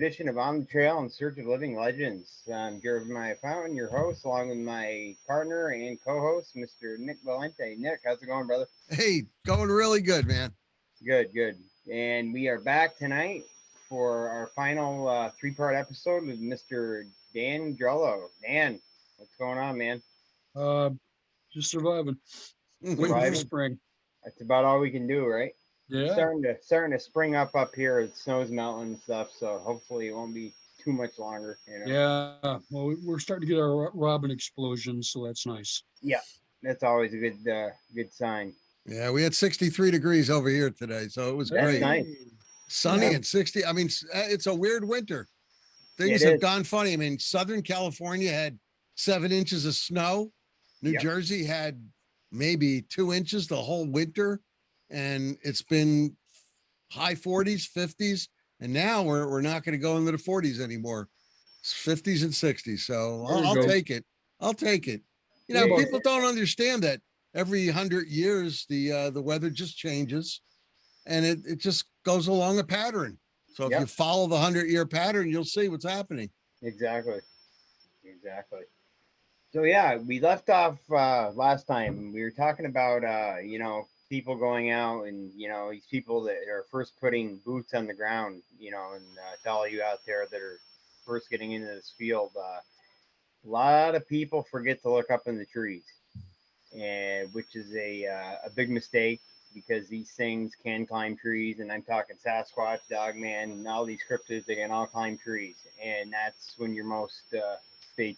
edition of On the Trail in Search of Living Legends. I'm Jeremiah Fountain, your host, along with my partner and co-host, Mr. Nick Valente. Nick, how's it going, brother? Hey, going really good, man. Good, good. And we are back tonight for our final three-part episode with Mr. Dan Drello. Dan, what's going on, man? Uh, just surviving. Waiting for Surviving? spring. That's about all we can do, right? Yeah. Starting to spring up here. It snow's melting and stuff, so hopefully it won't be too much longer. Yeah. Well, we're starting to get our robin explosions, so that's nice. Yeah, that's always a good sign. Yeah, we had 63 degrees over here today, so it was That's great. nice. Sunny Yeah. and 60. I mean, it's a weird winter. Things It have is. gone funny. I mean, Southern California had 7 inches of snow. New Yep. Jersey had maybe 2 inches the whole winter, and it's been high 40s, 50s, and now we're not going to go into the 40s anymore. It's 50s and 60s. So There you I'll go. take it. I'll take it. You There know, you people don't understand that every 100 years the weather just changes, and it just goes along a pattern. So if Yep. you follow the 100-year pattern, you'll see what's happening. Exactly. So yeah, we left off last time. We were talking about people going out and these people that are first putting boots on the ground. And to all you out there that are first getting into this field, a lot of people forget to look up in the trees, and which is a big mistake because these things can climb trees, and I'm talking Sasquatch, Dogman, and all these cryptids. They can all climb trees, and that's when you're most. If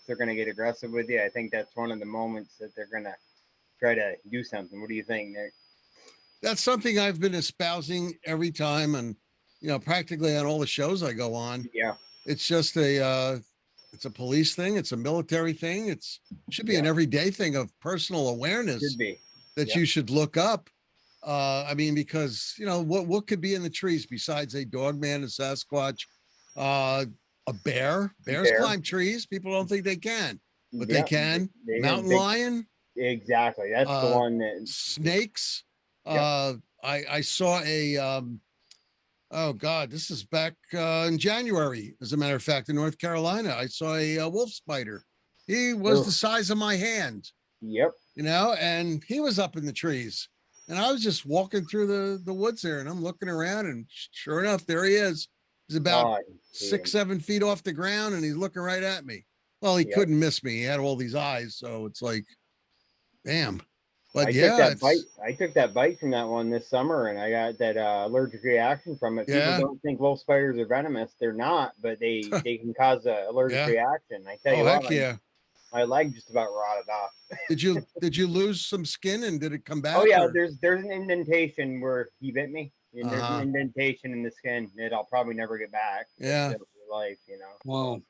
they're going to get aggressive with you. I think that's one of the moments that they're going to try to do something. What do you think, Nick? That's something I've been espousing every time, and practically on all the shows I go on. Yeah, It's just it's a police thing. It's a military thing. Should be an everyday thing of personal awareness should be. that Yeah. you should look up. I mean, because what could be in the trees besides a dogman, a Sasquatch, a bear. Bears climb trees. People don't think they can, but they Yeah, can. they have Mountain big- lion, Exactly. That's the one that. snakes. Yep. I saw oh God, this is back in January. As a matter of fact, in North Carolina, I saw a wolf spider. He was Ugh. the size of my hand, Yep. and he was up in the trees. And I was just walking through the woods there, and I'm looking around, and sure enough, there he is. He's about Oh, I see 6, him. 7 feet off the ground, and he's looking right at me. Well, he Yep. couldn't miss me. He had all these eyes, so it's like, damn. But I yeah, took that bite. I took that bite from that one this summer, and I got that allergic reaction from it. Yeah. People don't think wolf spiders are venomous. They're not, but they can cause an allergic Yeah. reaction. I tell oh you heck what, yeah. my leg just about rotted off. Did you lose some skin, and did it come back? Oh yeah, or- there's an indentation where he bit me, and there's Uh-huh. an indentation in the skin that I'll probably never get back. Yeah. That's for life, Wow.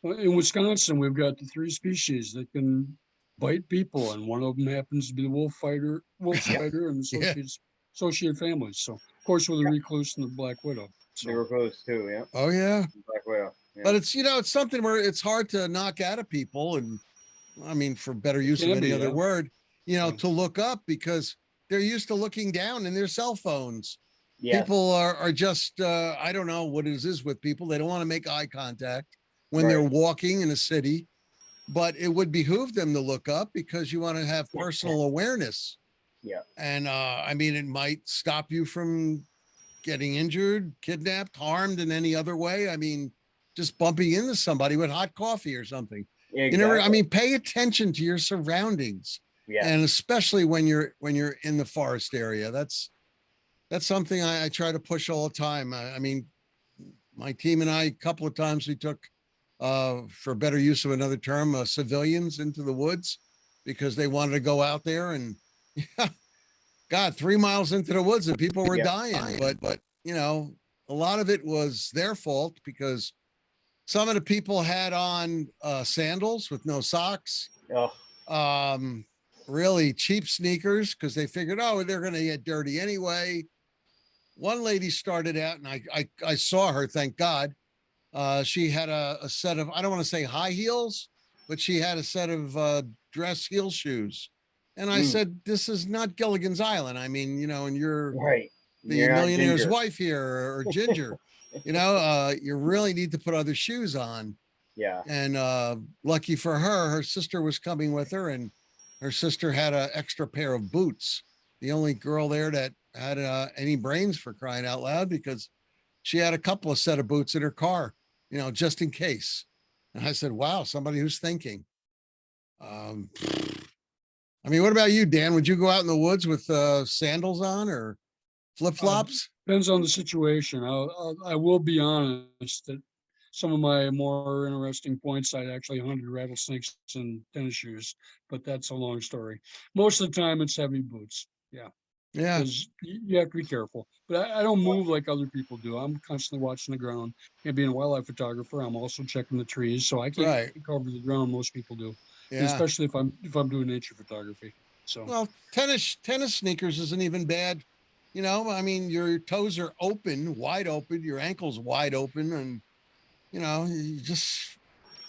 Well, in Wisconsin, we've got the 3 species that can bite people, and one of them happens to be the wolf spider, and associated families. So, of course, with the recluse and the black widow. They were So, close too, yeah. Oh yeah. Black widow. Yeah. But it's something where it's hard to knock out of people, and I mean, for better use of can any be, other yeah. word, Yeah. to look up because they're used to looking down in their cell phones. Yeah, People are just I don't know what it is with people. They don't want to make eye contact when they're Right. walking in a city, but it would behoove them to look up because you want to have personal awareness. yeah, And I mean, it might stop you from getting injured, kidnapped, harmed in any other way. I mean, just bumping into somebody with hot coffee or something. exactly. I mean, pay attention to your surroundings, Yeah, and especially when you're in the forest area. That's something I try to push all the time. I mean, my team and I, a couple of times we took, for better use of another term, civilians into the woods because they wanted to go out there and, God, 3 miles into the woods and people were Yeah. dying. But a lot of it was their fault because some of the people had on sandals with no socks, oh, really cheap sneakers because they figured, oh, they're going to get dirty anyway. One lady started out, and I saw her, thank God. She had a set of, I don't want to say high heels, but she had a set of dress heel shoes. And I said, this is not Gilligan's Island. I mean, and you're right. the You're not millionaire's Ginger. wife here or Ginger. You really need to put other shoes on. Yeah. And lucky for her, her sister was coming with her, and her sister had an extra pair of boots. The only girl there that had any brains, for crying out loud, because she had a couple of set of boots in her car, just in case. And I said, wow, somebody who's thinking. I mean, what about you, Dan? Would you go out in the woods with sandals on or flip flops? Depends on the situation. I will be honest that some of my more interesting points, I actually hunted rattlesnakes in tennis shoes, but that's a long story. Most of the time, it's heavy boots. Yeah, Yeah, because you have to be careful. But I don't move like other people do. I'm constantly watching the ground. And being a wildlife photographer, I'm also checking the trees, so I can't right. cover the ground most people do, and Yeah. especially if I'm doing nature photography. So Well, tennis sneakers isn't even bad. I mean, your toes are open, wide open, your ankles wide open, and you just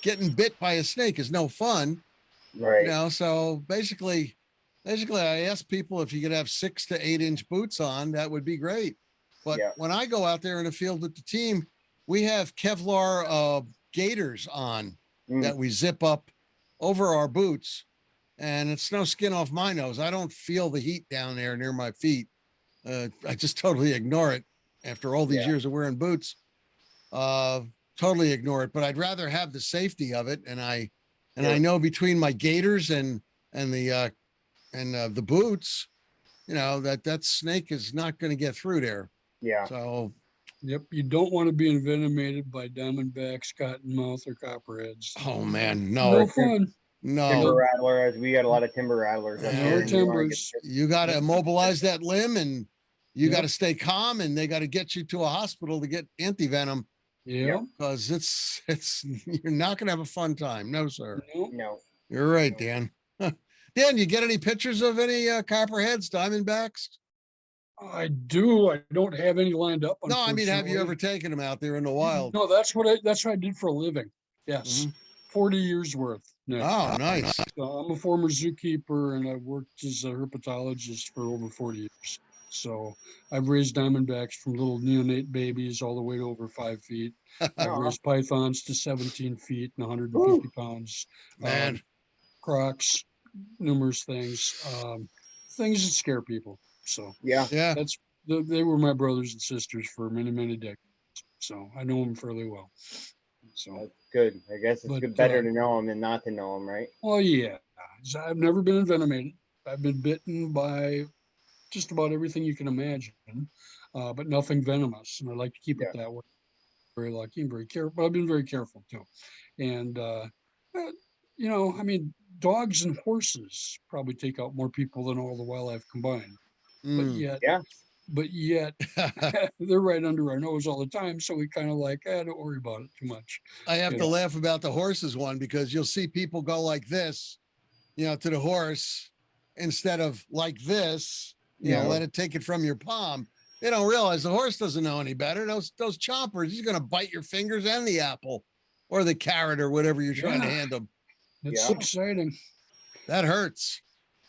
getting bit by a snake is no fun. Right. So basically, I ask people if you could have 6 to 8 inch boots on, that would be great. But Yeah. when I go out there in the field with the team, we have Kevlar gaiters on Mm. that we zip up over our boots, and it's no skin off my nose. I don't feel the heat down there near my feet. I just totally ignore it after all these Yeah. years of wearing boots. Uh, Totally ignore it. But I'd rather have the safety of it, and I Sure. know between my gaiters and the boots, that snake is not going to get through there. Yeah. So, yep, you don't want to be envenomated by diamondbacks, cottonmouth, or copperheads. oh man, No no, fun. Timber no. rattlers. We got a lot of timber rattlers up here, No And and you don't want to get timbers. bit. you got to Yep. immobilize that limb, and you got Yep. to stay calm, and they got to get you to a hospital to get anti-venom, Yeah. Yep. because it's you're not going to have a fun time. No, sir. No. No. You're right, No. Dan. Dan, you get any pictures of any copperheads, diamondbacks? I do. I don't have any lined up, No, I mean, have you ever unfortunately. taken them out there in the wild? No, that's what I did for a living. Yes. Mhm. 40 years worth, Nick. Oh, nice. So I'm a former zookeeper and I've worked as a herpetologist for over 40 years. So I've raised diamondbacks from little neonate babies all the way to over 5 feet. I've Oh, raised pythons to 17 feet and 150 whew. pounds. Man, Crocs, numerous things, things that scare people. So Yeah. yeah. that's they were my brothers and sisters for many, many decades. So I know them fairly well. So, That's good. I guess it's but good, better to know them than not to know them, right? well, yeah, I've never been envenomated. I've been bitten by just about everything you can imagine, but nothing venomous. And I like to keep it Yeah. that way. Very lucky and very careful, but I've been very careful too. And, uh, I mean, dogs and horses probably take out more people than all the wildlife combined. But Mm. yet, Yeah. but yet, they're right under our nose all the time. So we kind of like, don't worry about it too much. I have You to know? laugh about the horses one, because you'll see people go like this, to the horse, instead of like this, Yeah. let it take it from your palm. They don't realize the horse doesn't know any better. Those chompers, he's going to bite your fingers and the apple or the carrot or whatever you're trying to Yeah, hand him. it's Yeah. exciting. That hurts.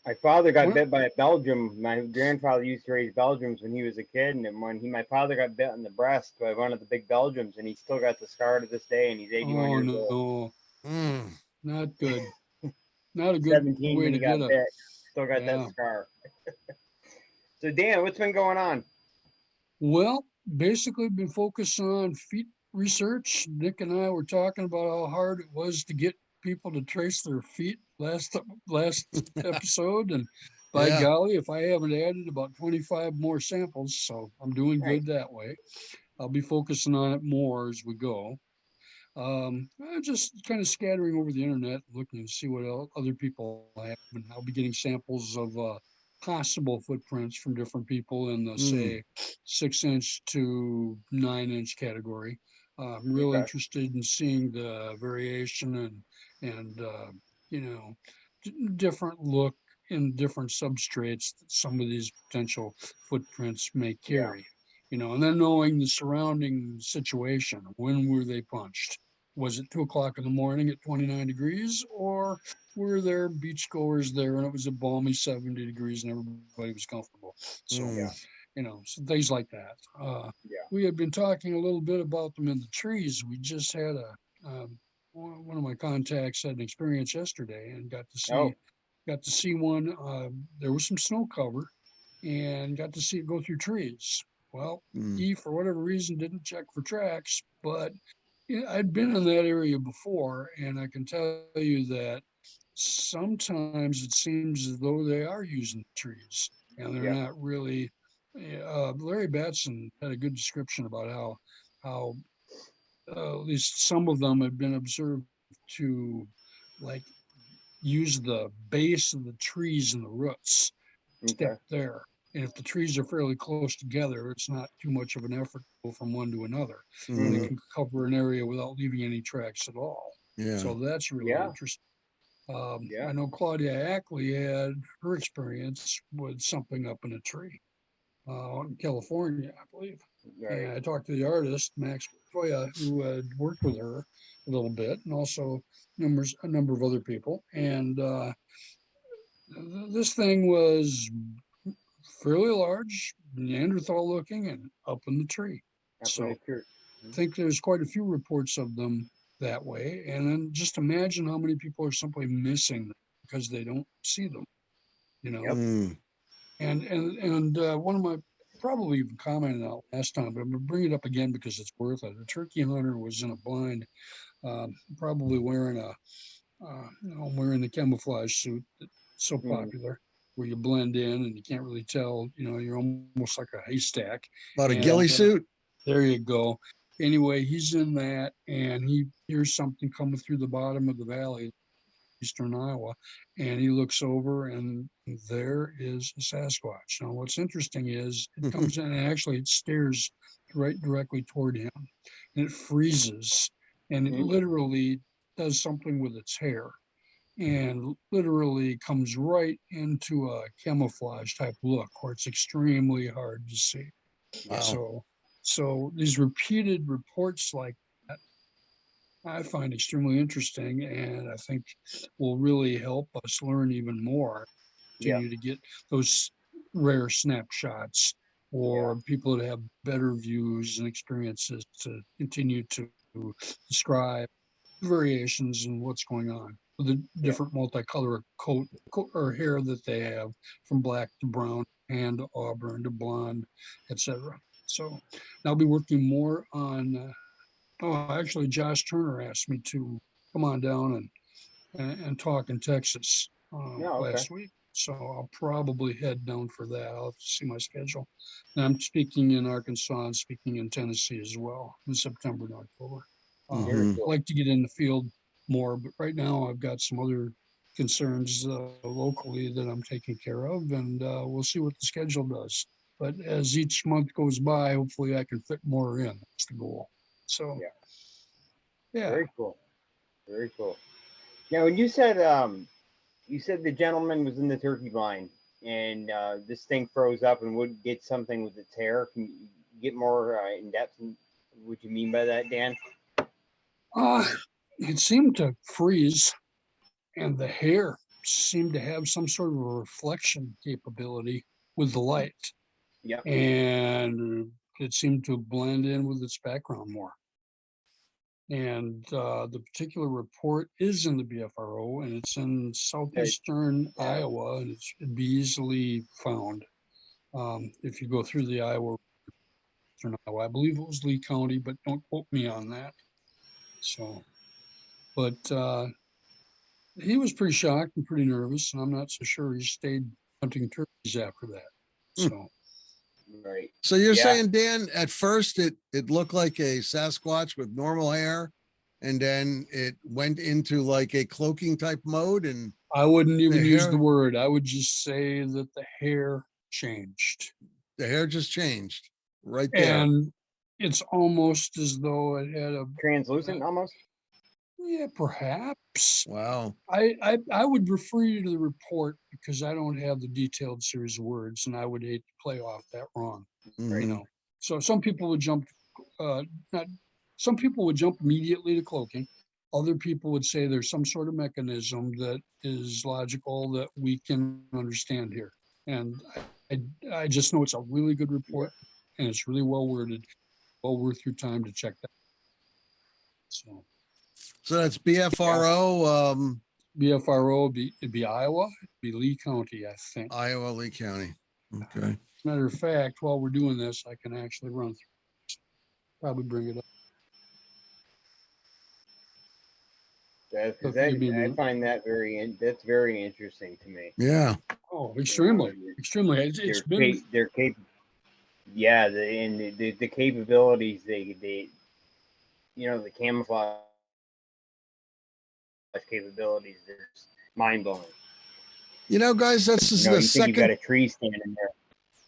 My father got Well, bit by a Belgium. My grandfather used to raise Belgiums when he was a kid, and then my father got bit in the breast by one of the big Belgiums, and he still got the scar to this day, and he's 81 oh years old. no, Mm. not good. Not a good 17 way when to he get got a, bit. Still got that yeah. scar. So Dan, what's been going on? Well, basically been focused on feet research. Nick and I were talking about how hard it was to get people to trace their feet last episode, and by Yeah. golly, if I haven't added about 25 more samples, so I'm doing Nice. good that way. I'll be focusing on it more as we go. I'm just kind of scattering over the internet, looking to see what other people have, and I'll be getting samples of possible footprints from different people in the Mm. say 6 inch to 9 inch category. I'm real Okay. interested in seeing the variation and you know different look in different substrates that some of these potential footprints may Yeah. carry. And then knowing the surrounding situation. When were they punched? Was it 2 o'clock in the morning at 29 degrees, or were there beachgoers there and it was a balmy 70 degrees and everybody was comfortable? So, Mm. Yeah. some things like that. Yeah. We had been talking a little bit about them in the trees. We just had one of my contacts had an experience yesterday and Oh. got to see one. There was some snow cover, and got to see it go through trees. Well, Mm. he, for whatever reason, didn't check for tracks, but I'd been in that area before, and I can tell you that sometimes it seems as though they are using trees, and they're Yeah. not really. Larry Batson had a good description about how at least some of them have been observed to like use the base of the trees and the roots Okay. stick there. And if the trees are fairly close together, it's not too much of an effort to go from one to another. And they Hmm. Hmm. can cover an area without leaving any tracks at all. Yeah. So that's really Yeah. interesting. Yeah. I know Claudia Ackley had her experience with something up in a tree in California, I believe. Right. And I talked to the artist, Max Toya, who had worked with her a little bit, and also a number of other people. And this thing was fairly large, Neanderthal looking, and up in the tree. Up in So the tree. I think there's quite a few reports of them that way. And then just imagine how many people are simply missing them because they don't see them, you know. Yep. Mm. And one of my probably even commented out last time, but I'm gonna bring it up again because it's worth it. A turkey hunter was in a blind, probably wearing wearing the camouflage suit that's so Hmm. popular, where you blend in and you can't really tell. You're almost like a haystack. About a ghillie And suit. there you go. Anyway, he's in that, and he hears something coming through the bottom of the valley, eastern Iowa, and he looks over, and there is a Sasquatch. Now, what's interesting is it comes in and actually it stares right directly toward him, and it freezes, and it Hmm. literally does something with its hair, and literally comes right into a camouflage type look where it's extremely hard to see. Yeah. Wow. So these repeated reports like that I find extremely interesting, and I think will really help us learn even more, Yeah. continue to get those rare snapshots, Yeah. or people that have better views and experiences to continue to describe variations in what's going on with the Yeah. different multicolor coat or hair that they have, from black to brown and auburn to blonde, etc. So I'll be working more on oh, actually, Josh Turner asked me to come on down and talk in Texas Yeah. Okay. last week. So I'll probably head down for that. I'll have to see my schedule. And I'm speaking in Arkansas and speaking in Tennessee as well in September and October. Very Hmm. I cool. like to get in the field more, but right now I've got some other concerns locally that I'm taking care of, and we'll see what the schedule does. But as each month goes by, hopefully I can fit more in. That's the goal. So Yeah. yeah. Very cool. Very cool. Now, when you said the gentleman was in the turkey blind, and this thing froze up and would get something with its hair. Can you get more in depth in what you mean by that, Dan? Uh, it seemed to freeze, and the hair seemed to have some sort of a reflection capability with the light, Yep. and it seemed to blend in with its background more. And the particular report is in the BFRO, and it's in Right. southeastern Yeah. Iowa, and it'd be easily found if you go through the Iowa. I believe it was Lee County, but don't quote me on that. So, but he was pretty shocked and pretty nervous, and I'm not so sure he stayed hunting turkeys after that. So Right. So you're Yeah. saying, Dan, at first it looked like a Sasquatch with normal hair, and then it went into like a cloaking type mode, and I wouldn't the even use the hair word. I would just say that the hair changed. the hair just changed right there. And it's almost as though it had Translucent almost. yeah, perhaps. Wow. I would refer you to the report because I don't have the detailed series of words, and I would hate to play off that wrong. Right. Hmm. So some people would jump, not some people would jump immediately to cloaking. Other people would say there's some sort of mechanism that is logical that we can understand here. And I I just know it's a really good report and it's really well worded, well worth your time to check that. So that's BFRO, BFRO, it'd be Iowa, it'd be Lee County, I think. Iowa, Lee County. Okay. Matter of fact, while we're doing this, I can actually run through, probably bring it up. I find that that's very interesting to me. Yeah. Oh, extremely, extremely. It's been yeah, the capabilities they the camouflage capabilities, they're just mind blowing. Guys, this is the you think second. You got a tree standing there.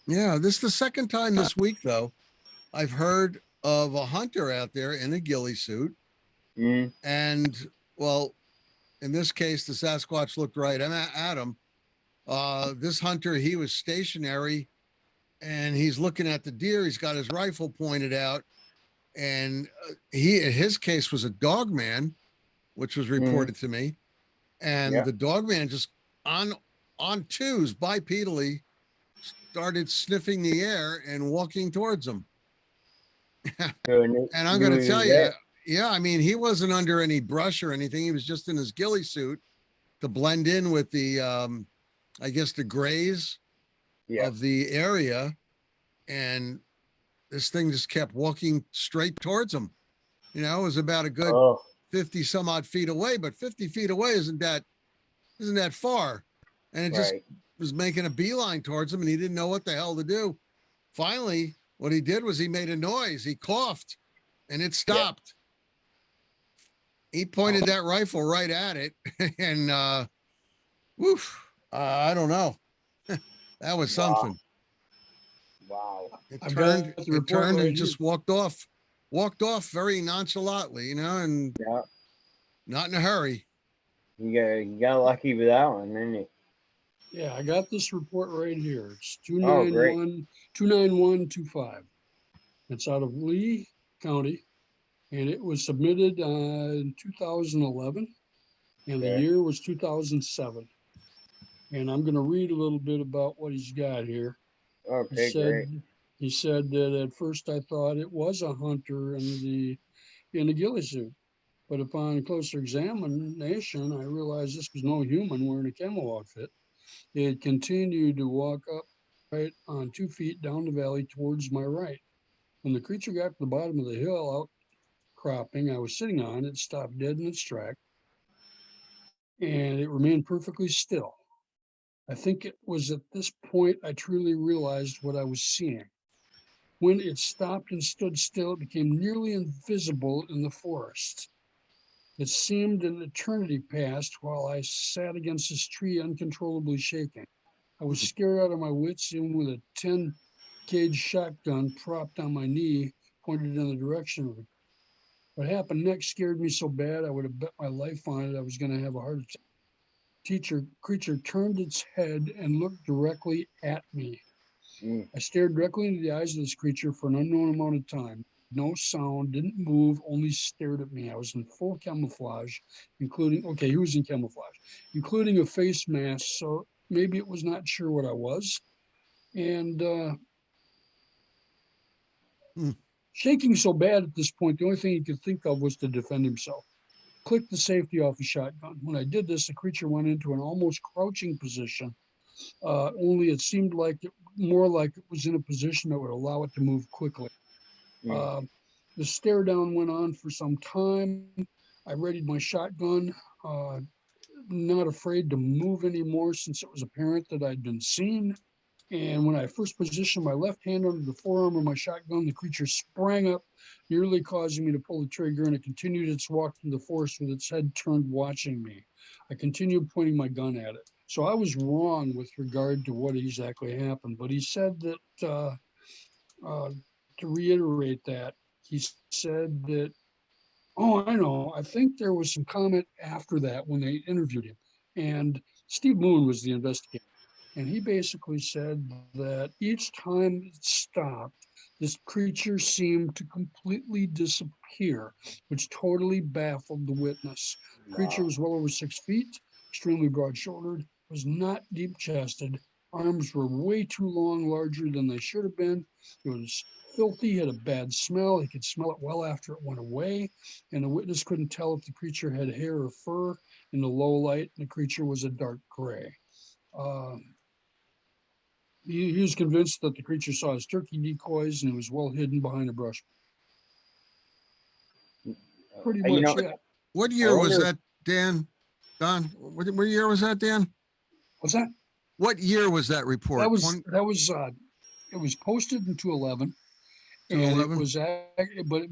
Yeah, this is the second time this week, though, I've heard of a hunter out there in a ghillie suit. Mm. And, well, in this case, the Sasquatch looked right at him. This hunter, he was stationary, and he's looking at the deer. He's got his rifle pointed out. And in his case, was a Dogman, which was reported to me. And the Dogman just on twos, bipedally, started sniffing the air and walking towards him. And I'm going to tell you, I mean, he wasn't under any brush or anything. He was just in his ghillie suit to blend in with the, I guess, the grays of the area. And this thing just kept walking straight towards him. It was about a good 50 some odd feet away, but 50 feet away isn't that far. And it just was making a beeline towards him, and he didn't know what the hell to do. Finally, what he did was he made a noise. He coughed, and it stopped. He pointed that rifle right at it, and I don't know. That was something. Wow. It turned and just walked off very nonchalantly, and not in a hurry. You got lucky with that one, didn't you? Yeah, I got this report right here. It's 29125. It's out of Lee County, and it was submitted in 2011, and the year was 2007. And I'm going to read a little bit about what he's got here. Okay, great. He said that at first I thought it was a hunter in the ghillie suit, but upon closer examination, I realized this was no human wearing a camo outfit. It continued to walk up right on 2 feet down the valley towards my right. When the creature got to the bottom of the hill outcropping I was sitting on, it stopped dead in its track, and it remained perfectly still. I think it was at this point I truly realized what I was seeing. When it stopped and stood still, it became nearly invisible in the forest. It seemed an eternity passed while I sat against this tree uncontrollably shaking. I was scared out of my wits, even with a 10-gauge shotgun propped on my knee, pointed in the direction of it. What happened next scared me so bad I would have bet my life on it I was going to have a heart attack. Creature turned its head and looked directly at me. I stared directly into the eyes of this creature for an unknown amount of time. No sound, didn't move, only stared at me. I was in full camouflage, he was in camouflage, including a face mask, so maybe it was not sure what I was. And shaking so bad at this point, the only thing he could think of was to defend himself. Clicked the safety off the shotgun. When I did this, the creature went into an almost crouching position, only it seemed more like it was in a position that would allow it to move quickly. The stare down went on for some time. I readied my shotgun, not afraid to move anymore since it was apparent that I'd been seen. And when I first positioned my left hand under the forearm of my shotgun, the creature sprang up, nearly causing me to pull the trigger, and it continued its walk through the forest with its head turned, watching me. I continued pointing my gun at it. So I was wrong with regard to what exactly happened, but he said that, to reiterate that, he said that, I know, I think there was some comment after that when they interviewed him, and Steve Moon was the investigator. And he basically said that each time it stopped, this creature seemed to completely disappear, which totally baffled the witness. The creature was well over 6 feet, extremely broad-shouldered, was not deep-chested, arms were way too long, larger than they should have been. It was filthy, had a bad smell. He could smell it well after it went away. And the witness couldn't tell if the creature had hair or fur. In the low light, the creature was a dark gray. He was convinced that the creature saw his turkey decoys and it was well hidden behind a brush. Pretty You much, know, yeah. What year was wonder- that, Dan? Don, what year was that, Dan? What's that? What year was that report? That was it was posted in 2011, and it 2011? was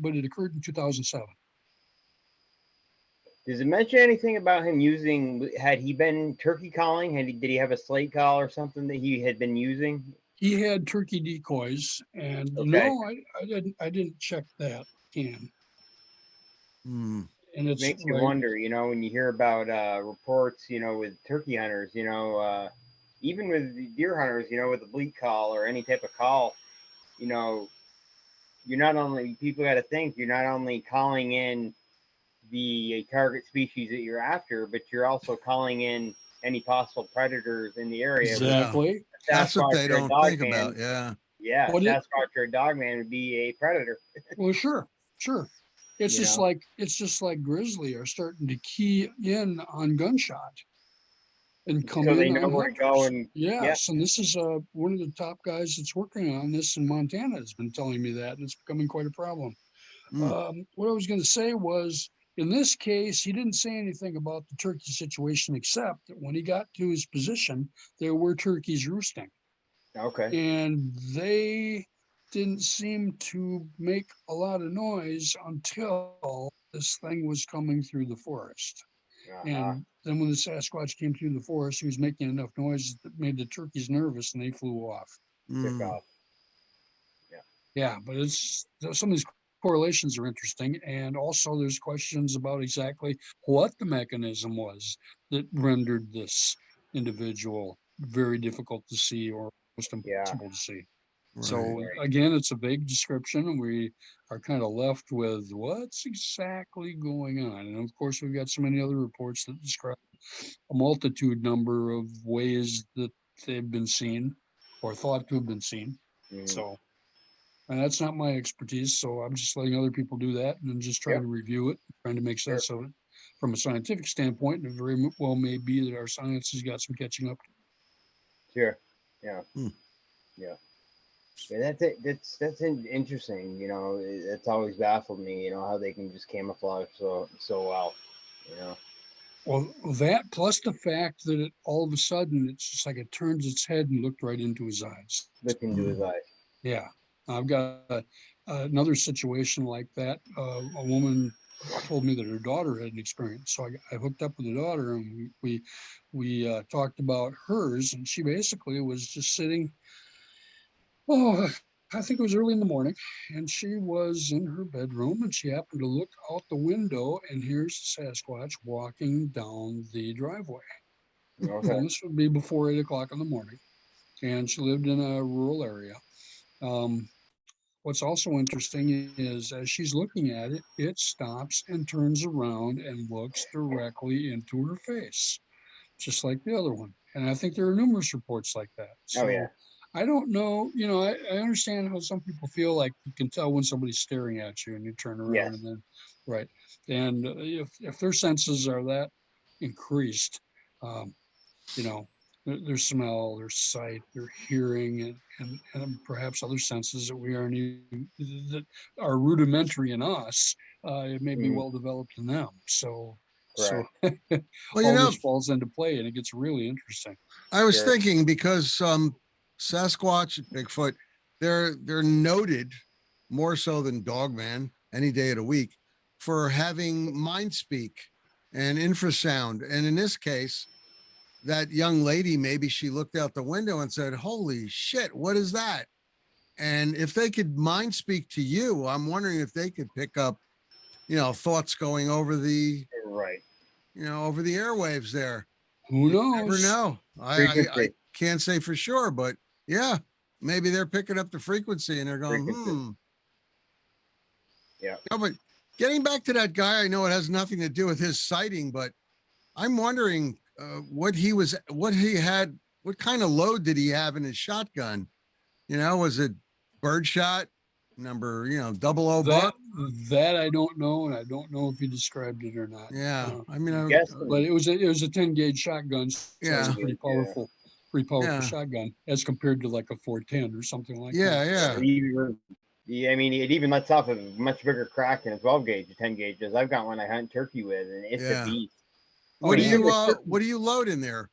but it occurred in 2007. Does it mention anything about him using? Had he been turkey calling? Did he have a slate call or something that he had been using? He had turkey decoys, and Okay. no, I didn't check that in. Hmm. And It it's makes you wonder, you know, when you hear about reports, you know, with turkey hunters, you know, even with deer hunters, you know, with a bleat call or any type of call, you know, you're not only, people got to think, you're not only calling in the target species that you're after, but you're also calling in any possible predators in the area. exactly. That's what they Sasquatch or a don't think dogman, about. Yeah. yeah, But it- Sasquatch or a dogman would be a predator. Well, sure. It's You just know? like grizzly are starting to key in on gunshot and come So they in know on where to hunters. go and Yes, and this is one of the top guys that's working on this in Montana has been telling me that, and it's becoming quite a problem. What I was going to say was, in this case, he didn't say anything about the turkey situation, except that when he got to his position, there were turkeys roosting, okay. and they didn't seem to make a lot of noise until this thing was coming through the forest. And then when the Sasquatch came through the forest, he was making enough noise that made the turkeys nervous and they flew off. Took off. Yeah, but some of these correlations are interesting. And also there's questions about exactly what the mechanism was that rendered this individual very difficult to see or almost impossible to see. So Right. again, it's a vague description, and we are kind of left with what's exactly going on. And of course, we've got so many other reports that describe a multitude number of ways that they've been seen or thought to have been seen. So, and that's not my expertise. So I'm just letting other people do that and then just trying to review it, trying to make sense of it from a scientific standpoint. And it very well may be that our science has got some catching up. Sure. Yeah. Yeah. Yeah, that's it. That's interesting. You know, it's always baffled me. You know how they can just camouflage so well. You know. Well, that plus the fact that all of a sudden it's just like it turns its head and looked right into his eyes. Look into his eyes. Yeah, I've got another situation like that. A woman told me that her daughter had an experience, so I hooked up with the daughter and we talked about hers, and she basically was just sitting. Oh, I think it was early in the morning, and she was in her bedroom, and she happened to look out the window, and here's the Sasquatch walking down the driveway. Okay. And this would be before 8 o'clock in the morning, and she lived in a rural area. What's also interesting is as she's looking at it, it stops and turns around and looks directly into her face, just like the other one. And I think there are numerous reports like that. So Oh yeah. I don't know, I understand how some people feel like you can tell when somebody's staring at you and you turn around Yes. and then, right. And if their senses are that increased, um, their smell, their sight, their hearing, and perhaps other senses that we aren't even, that are rudimentary in us, it may be well developed in them. So Correct. Well, all this falls into play and it gets really interesting. I was Sure. thinking because Sasquatch, Bigfoot, they're noted more so than Dogman any day of the week for having mind speak and infrasound. And in this case, that young lady, maybe she looked out the window and said, "Holy shit, what is that?" And if they could mind speak to you, I'm wondering if they could pick up, thoughts going over the, Right. over the airwaves there. Who You never knows? know. I can't say for sure, but yeah, maybe they're picking up the frequency and they're going, Yeah. No, but getting back to that guy, I know it has nothing to do with his sighting, but I'm wondering what he had what kind of load did he have in his shotgun? You know, was it birdshot number, double O buck? That I don't know, and I don't know if he described it or not. Yeah. I mean, But it was a 10 gauge shotgun, so it's Yeah. a pretty powerful Yeah. shotgun as compared to like a 410 or something like Yeah. that. Yeah. I mean, it even lets off a much bigger crack than a 12 gauge, a 10 gauges. I've got one I hunt turkey with, and it's a beast. What Oh, do you load in there?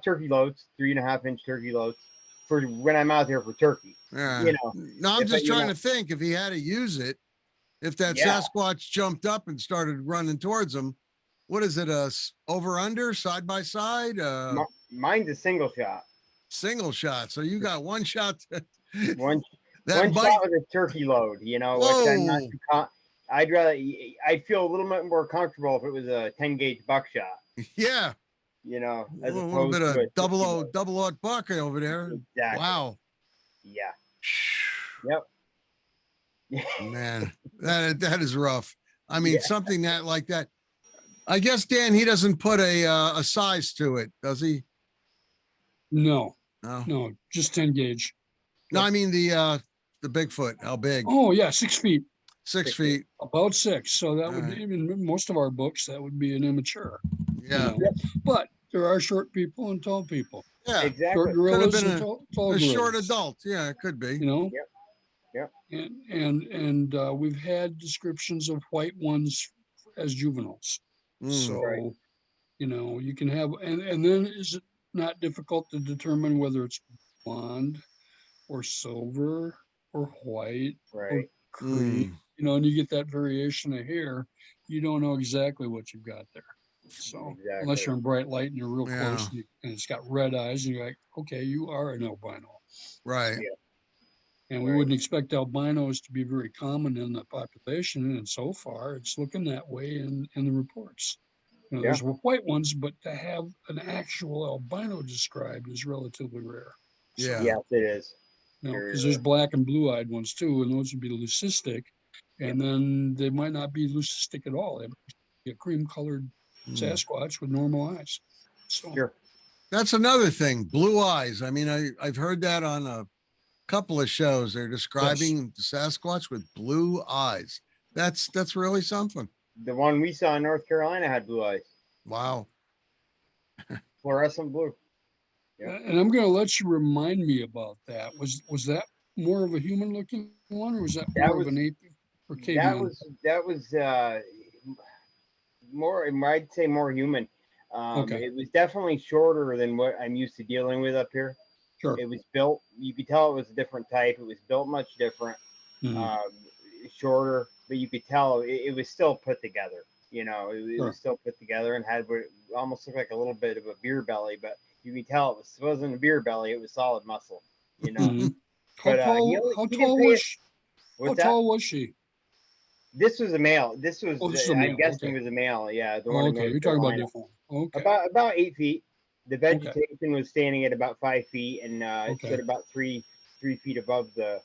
Turkey loads, 3.5-inch turkey loads for when I'm out there for turkey. Yeah. You know, No, I'm just trying to think if he had to use it, if that Sasquatch jumped up and started running towards him, what is it? Over under side by side? Mine's a single shot. Single shot. So you got one shot. One That shot with a turkey load, which I'm not too I'd feel a little bit more comfortable if it was a 10 gauge buckshot. Yeah. As a little bit of double O buck over there. Exactly. Wow. Yeah. Yep. Man, that is rough. I mean, something like that. I guess Dan, he doesn't put a size to it, does he? No, just 10 gauge. No, I mean the Bigfoot. How big? Oh yeah, 6 feet. 6 feet. About 6. So that would even most of our books that would be an immature. Yeah. But there are short people and tall people. Yeah, exactly. Short gorillas and tall gorillas. Short adult. Yeah, it could be. Yep. And we've had descriptions of white ones as juveniles. So, you can have, and then is it not difficult to determine whether it's blonde or silver or white or cream, and you get that variation of hair, you don't know exactly what you've got there. So unless you're in bright light and you're real close and it's got red eyes and you're like, okay, you are an albino. Right. Yeah. And we wouldn't expect albinos to be very common in the population. And so far it's looking that way in the reports. There's white ones, but to have an actual albino described is relatively rare. Yeah. Yes, it is. Because there's black and blue-eyed ones too, and those would be leucistic. And then they might not be leucistic at all. They might be a cream-colored Sasquatch with normal eyes. So that's another thing. Blue eyes. I mean, I've heard that on a couple of shows. They're describing the Sasquatch with blue eyes. That's really something. The one we saw in North Carolina had blue eyes. Wow. Fluorescent blue. Yeah. And I'm going to let you remind me about that. Was that more of a human-looking one, or was that more of an ape or caveman? That was more. I'd say more human. It was definitely shorter than what I'm used to dealing with up here. Sure. It was built. You could tell it was a different type. It was built much different. Shorter, but you could tell it was still put together. It was still put together and had what almost looked like a little bit of a beer belly, but you could tell it wasn't a beer belly. It was solid muscle. How tall was she? This was a male. This was, I'm guessing, was a male. Yeah. The one you're talking about different. Okay. About 8 feet. The vegetation was standing at about 5 feet, and it stood about 3 feet above the,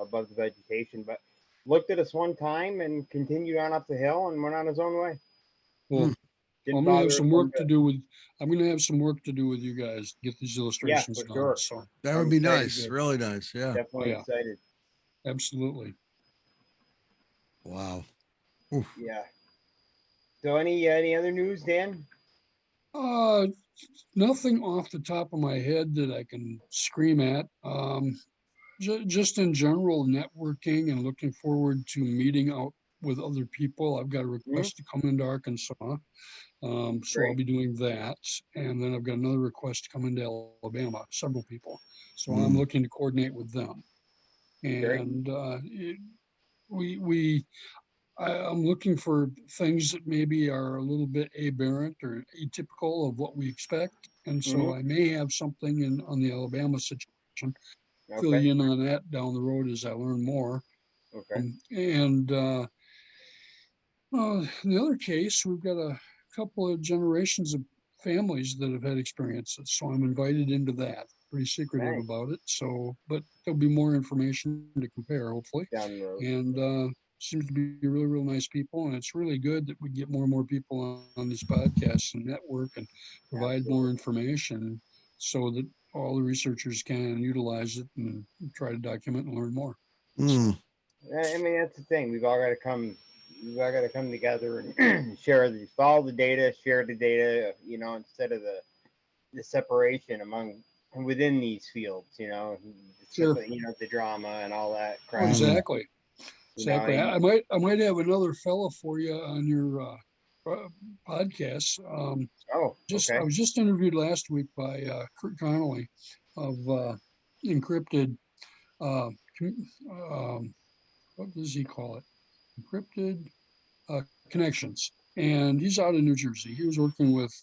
above the vegetation. But looked at us one time and continued on up the hill and went on his own way. Well, I'm gonna have some work to do with. I'm gonna have some work to do with you guys to get these illustrations done. Sure. So that would be nice. Really nice. Yeah. Definitely excited. Absolutely. Wow. Oof. Yeah. So any other news, Dan? Nothing off the top of my head that I can scream at. Just in general, networking and looking forward to meeting out with other people. I've got a request to come into Arkansas. So I'll be doing that. And then I've got another request to come into Alabama, several people. So I'm looking to coordinate with them. And I'm looking for things that maybe are a little bit aberrant or atypical of what we expect. And so I may have something on the Alabama situation. Fill you in on that down the road as I learn more. Okay. In the other case, we've got a couple of generations of families that have had experiences. So I'm invited into that. Pretty secretive about it. So, but there'll be more information to compare, hopefully. Down the road. And seems to be really, real nice people. And it's really good that we get more and more people on these podcasts and network and provide more information so that all the researchers can utilize it and try to document and learn more. Mm. I mean, that's the thing. We've all got to come. We've all got to come together and follow the data, share the data. Instead of the separation among within these fields. Sure. The drama and all that Oh, crap. exactly. You know, Exactly. I might have another fella for you on your podcast. oh, I okay. was just interviewed last week by Kurt Connolly of encrypted. Uh, what does he call it? Encrypted connections. And he's out in New Jersey. He was working with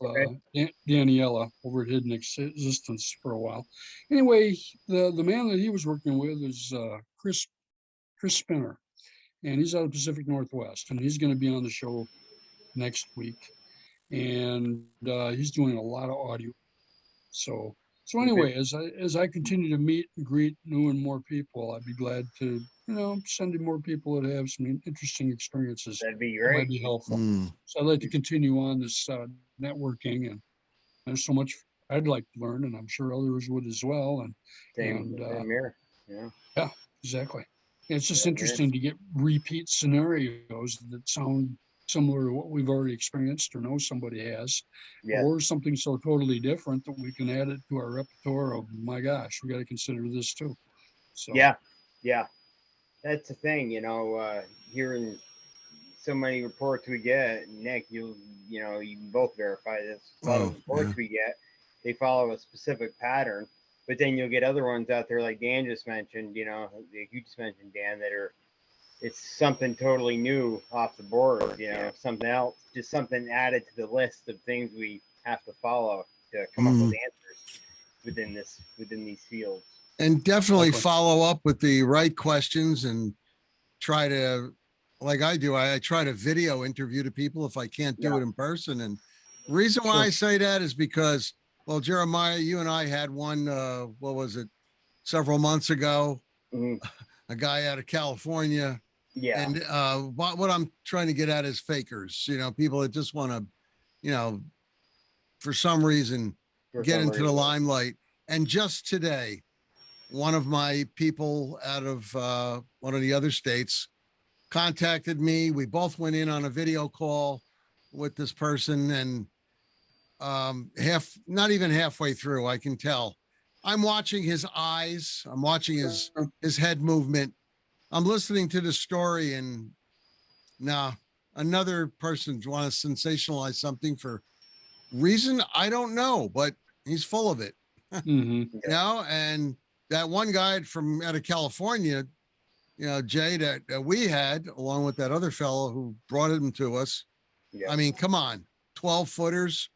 Daniela over at Hidden Existence for a while. Anyway, the man that he was working with is Chris Spinner, and he's out of Pacific Northwest, and he's going to be on the show next week. And he's doing a lot of audio. So anyway, as I continue to meet and greet new and more people, I'd be glad to send in more people that have some interesting experiences That'd be that might great. be helpful. Mm. So I'd like to continue on this networking, and there's so much I'd like to learn, and I'm sure others would as well. Same here. Yeah. Yeah, exactly. It's just Same here. interesting to get repeat scenarios that sound similar to what we've already experienced or know somebody has, Yes. or something so totally different that we can add it to our repertoire of, my gosh, we got to consider this too. So Yeah. That's the thing. Hearing so many reports we get, Nick, you can both verify this. A lot of reports we get, they follow a specific pattern, but then you'll get other ones out there like Dan just mentioned. You just mentioned, Dan, that it's something totally new off the board. Something else, just something added to the list of things we have to follow to come up with answers within these fields. And definitely follow up with the right questions and try to, like I do, I try to video interview to people if I can't do it in person. And the reason why I say that is because, well, Jeremiah, you and I had one, what was it, several months ago, a guy out of California. Yeah. And what I'm trying to get at is fakers, people that just want to, for some reason, get into the limelight. And just today, one of my people out of one of the other states contacted me. We both went in on a video call with this person, and not even halfway through, I can tell. I'm watching his eyes. I'm watching his head movement. I'm listening to the story, and now another person wants to sensationalize something for reason I don't know, but he's full of it. And that one guy from out of California, Jay, that we had, along with that other fellow who brought him to us. Yeah. I mean, come on, 12-footers,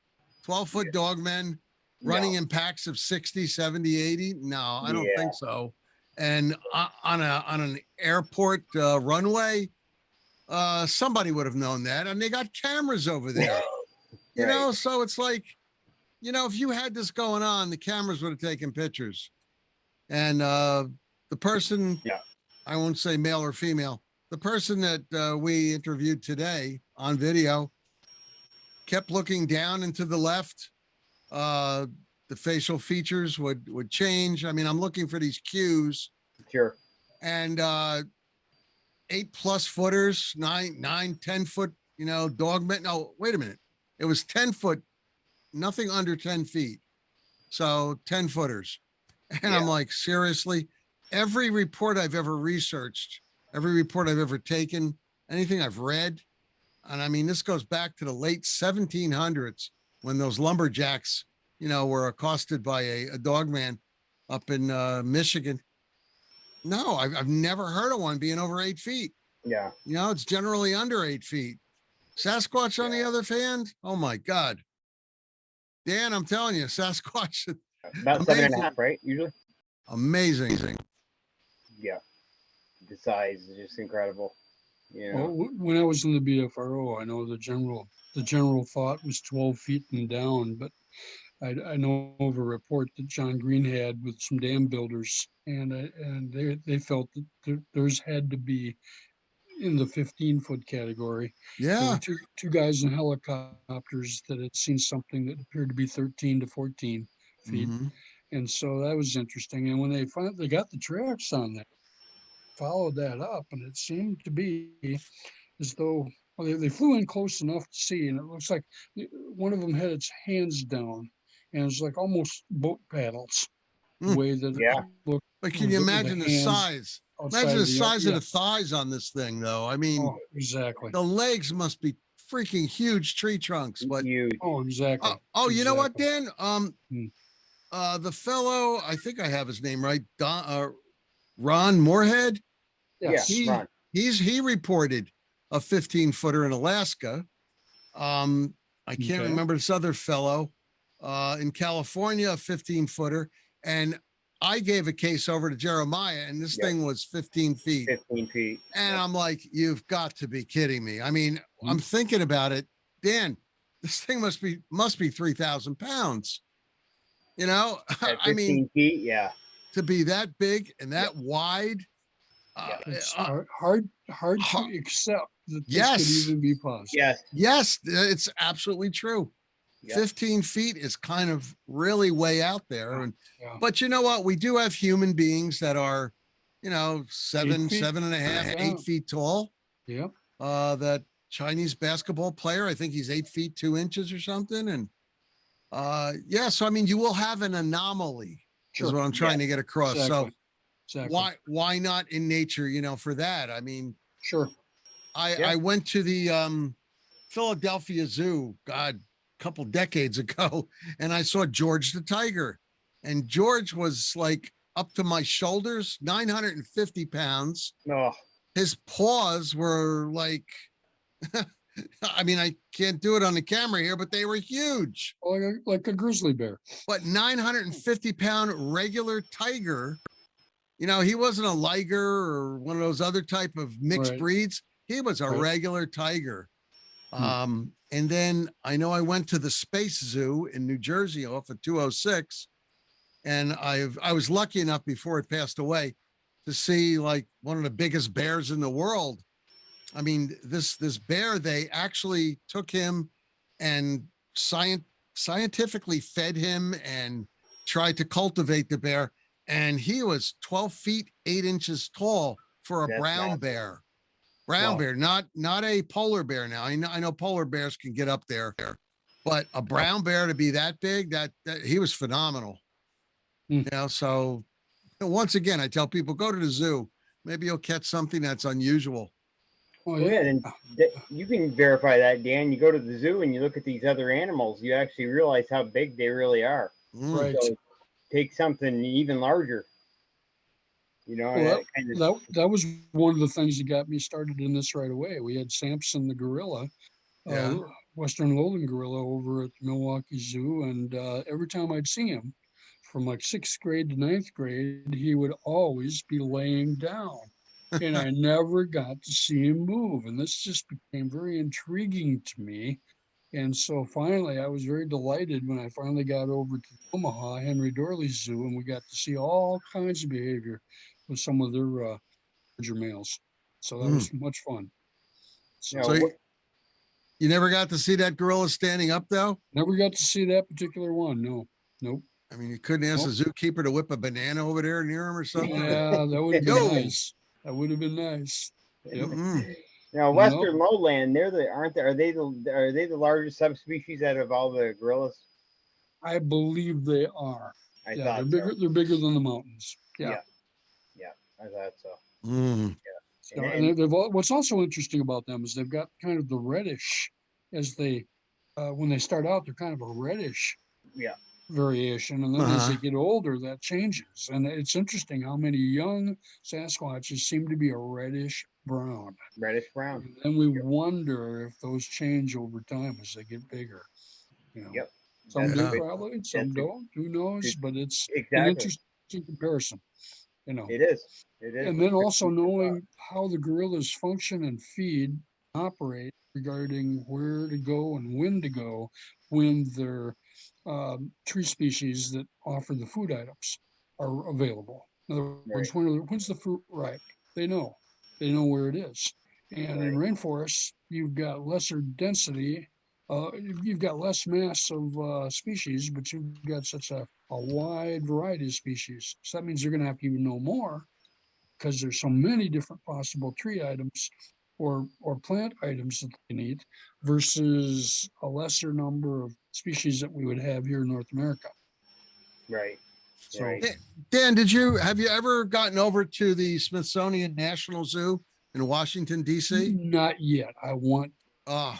12-foot dogmen running in packs of 60, 70, 80. No, I don't think so. And on an airport runway, somebody would have known that. And they got cameras over there, so it's like, if you had this going on, the cameras would have taken pictures. And the person, I won't say male or female, the person that we interviewed today on video kept looking down and to the left. The facial features would change. I mean, I'm looking for these cues. Sure. And 8+ footers, 10 foot, dogmen. No, wait a minute. It was 10 foot, nothing under 10 feet. So 10 footers. And I'm like, seriously? Every report I've ever researched, every report I've ever taken, anything I've read, and I mean, this goes back to the late 1700s when those lumberjacks, were accosted by a dogman up in Michigan. No, I've never heard of one being over 8 feet. Yeah. It's generally under 8 feet. Sasquatch, on the other hand, oh my God. Dan, I'm telling you, Sasquatch. About 7.5, right? Usually. Amazing. Yeah. The size is just incredible. Well, when I was in the BFRO, I know the general thought was 12 feet and down, but I know of a report that John Green had with some dam builders, and they felt that theirs had to be in the 15-foot category. Yeah. There were two guys in helicopters that had seen something that appeared to be 13 to 14 feet. Mhm. And so that was interesting. And when they got the tracks on that, followed that up, and it seemed to be as though well, they flew in close enough to see, and it looks like one of them had its hands down, and it's like almost boat paddles, the Mm. way that it Yeah. looked But can with you the imagine the hands size? outside Imagine of the the size of yeah. the thighs on this thing, though. I mean, Oh, exactly. the legs must be freaking huge tree trunks. But Huge. Oh, exactly. you know what, Exactly. Dan? Hmm. The fellow, I think I have his name right, Ron Moorhead. Yeah. Yes. He Run. he reported a 15-footer in Alaska. I can't Okay. remember this other fellow in California, a 15-footer, and I gave a case over to Jeremiah, and this Yep. thing was 15 feet. 15 feet. And Yep. I'm like, you've got to be kidding me. I mean, I'm Mhm. thinking about it, Dan. This thing must be 3,000 pounds. You know, At I 15 mean, feet. Yeah. to be that big and Yep. that wide. Uh, Yep. It's uh, hard ha- to accept that this could yes, even be possible. Yes. yes, it's absolutely true. Yep. 15 feet is kind of really way out there. And Yeah. but you know what? We do have human beings that are, seven, 8 feet. 7.5, Yeah. 8 feet tall. Yep. That Chinese basketball player, I think he's 8 feet 2 inches or something. And yeah, so I mean, you will have an anomaly, is Sure. what I'm trying to get across. Exactly. So Exactly. why not in nature, for that? I mean, Sure. Yeah. I went to the Philadelphia Zoo, God, a couple decades ago, and I saw George the tiger. And George was like up to my shoulders, 950 pounds. Oh. His paws were like, I mean, I can't do it on the camera here, but they were huge. Like a grizzly bear. But 950-pound regular tiger, he wasn't a liger or one of those other type of mixed Right. breeds. He was a Right. regular tiger. Hmm. And then I know I went to the Space Zoo in New Jersey off of 206, and I was lucky enough before it passed away to see like one of the biggest bears in the world. I mean, this bear, they actually took him and scientifically fed him and tried to cultivate the bear, and he was 12 feet 8 inches tall for a That's brown massive. bear. Brown Wow. bear, not a polar bear. Now I know polar bears can get up there, but a brown bear to be that big, that he was phenomenal. Hmm. So once again, I tell people, go to the zoo. Maybe you'll catch something that's unusual. Oh, Well, yeah, and you can verify that, Dan. You go to the zoo and you look at these other animals, you actually realize how big they really are. Mm. Right. So take something even larger. Well, That kind of. that was one of the things that got me started in this right away. We had Samson the gorilla, Yeah. Western lowland gorilla over at the Milwaukee Zoo, and every time I'd see him, from like 6th grade to 9th grade, he would always be laying down, and I never got to see him move. And this just became very intriguing to me. And so finally, I was very delighted when I finally got over to Omaha, Henry Dorley's Zoo, and we got to see all kinds of behavior with some of their larger males. So that Mm. was much fun. You So So know, what, you never got to see that gorilla standing up, though? never got to see that particular one. No, nope, I mean, you couldn't ask the nope. zookeeper to whip a banana over there near him or something? Yeah, that would have been Yo. nice. That would have been nice. Yep. Mm-mm. Nope. Western lowland, aren't they? Are they the largest subspecies out of all the gorillas? I believe they are. I Yeah, they're thought bigger. so. They're bigger than the mountains. Yeah. Yeah, yeah, I thought so. Mm. So, And and what's also interesting about them is they've got kind of the reddish as they when they start out, they're kind of a reddish yeah, variation, and then as Uh-huh. they get older, that changes. And it's interesting how many young Sasquatches seem to be a reddish brown. reddish brown. And then we wonder if those change over time as they get bigger. You know, Yep, some that's a do Yeah. good. probably, some That's a don't. Who knows? good, But it's an exactly. interesting comparison. You know. It is. It is. And It's then also good thought. knowing how the gorillas function and feed, operate regarding where to go and when to go when their tree species that offer the food items are available. In other Right, words, when's the fruit ripe? They know. They know where it is. And in right. rainforests, you've got lesser density you've got less mass of species, but you've got such a wide variety of species. So that means you're going to have to even know more because there's so many different possible tree items or plant items that they can eat versus a lesser number of species that we would have here in North America. Right. So Right. Dan, have you ever gotten over to the Smithsonian National Zoo in Washington, D.C.? not yet. I want. Oh,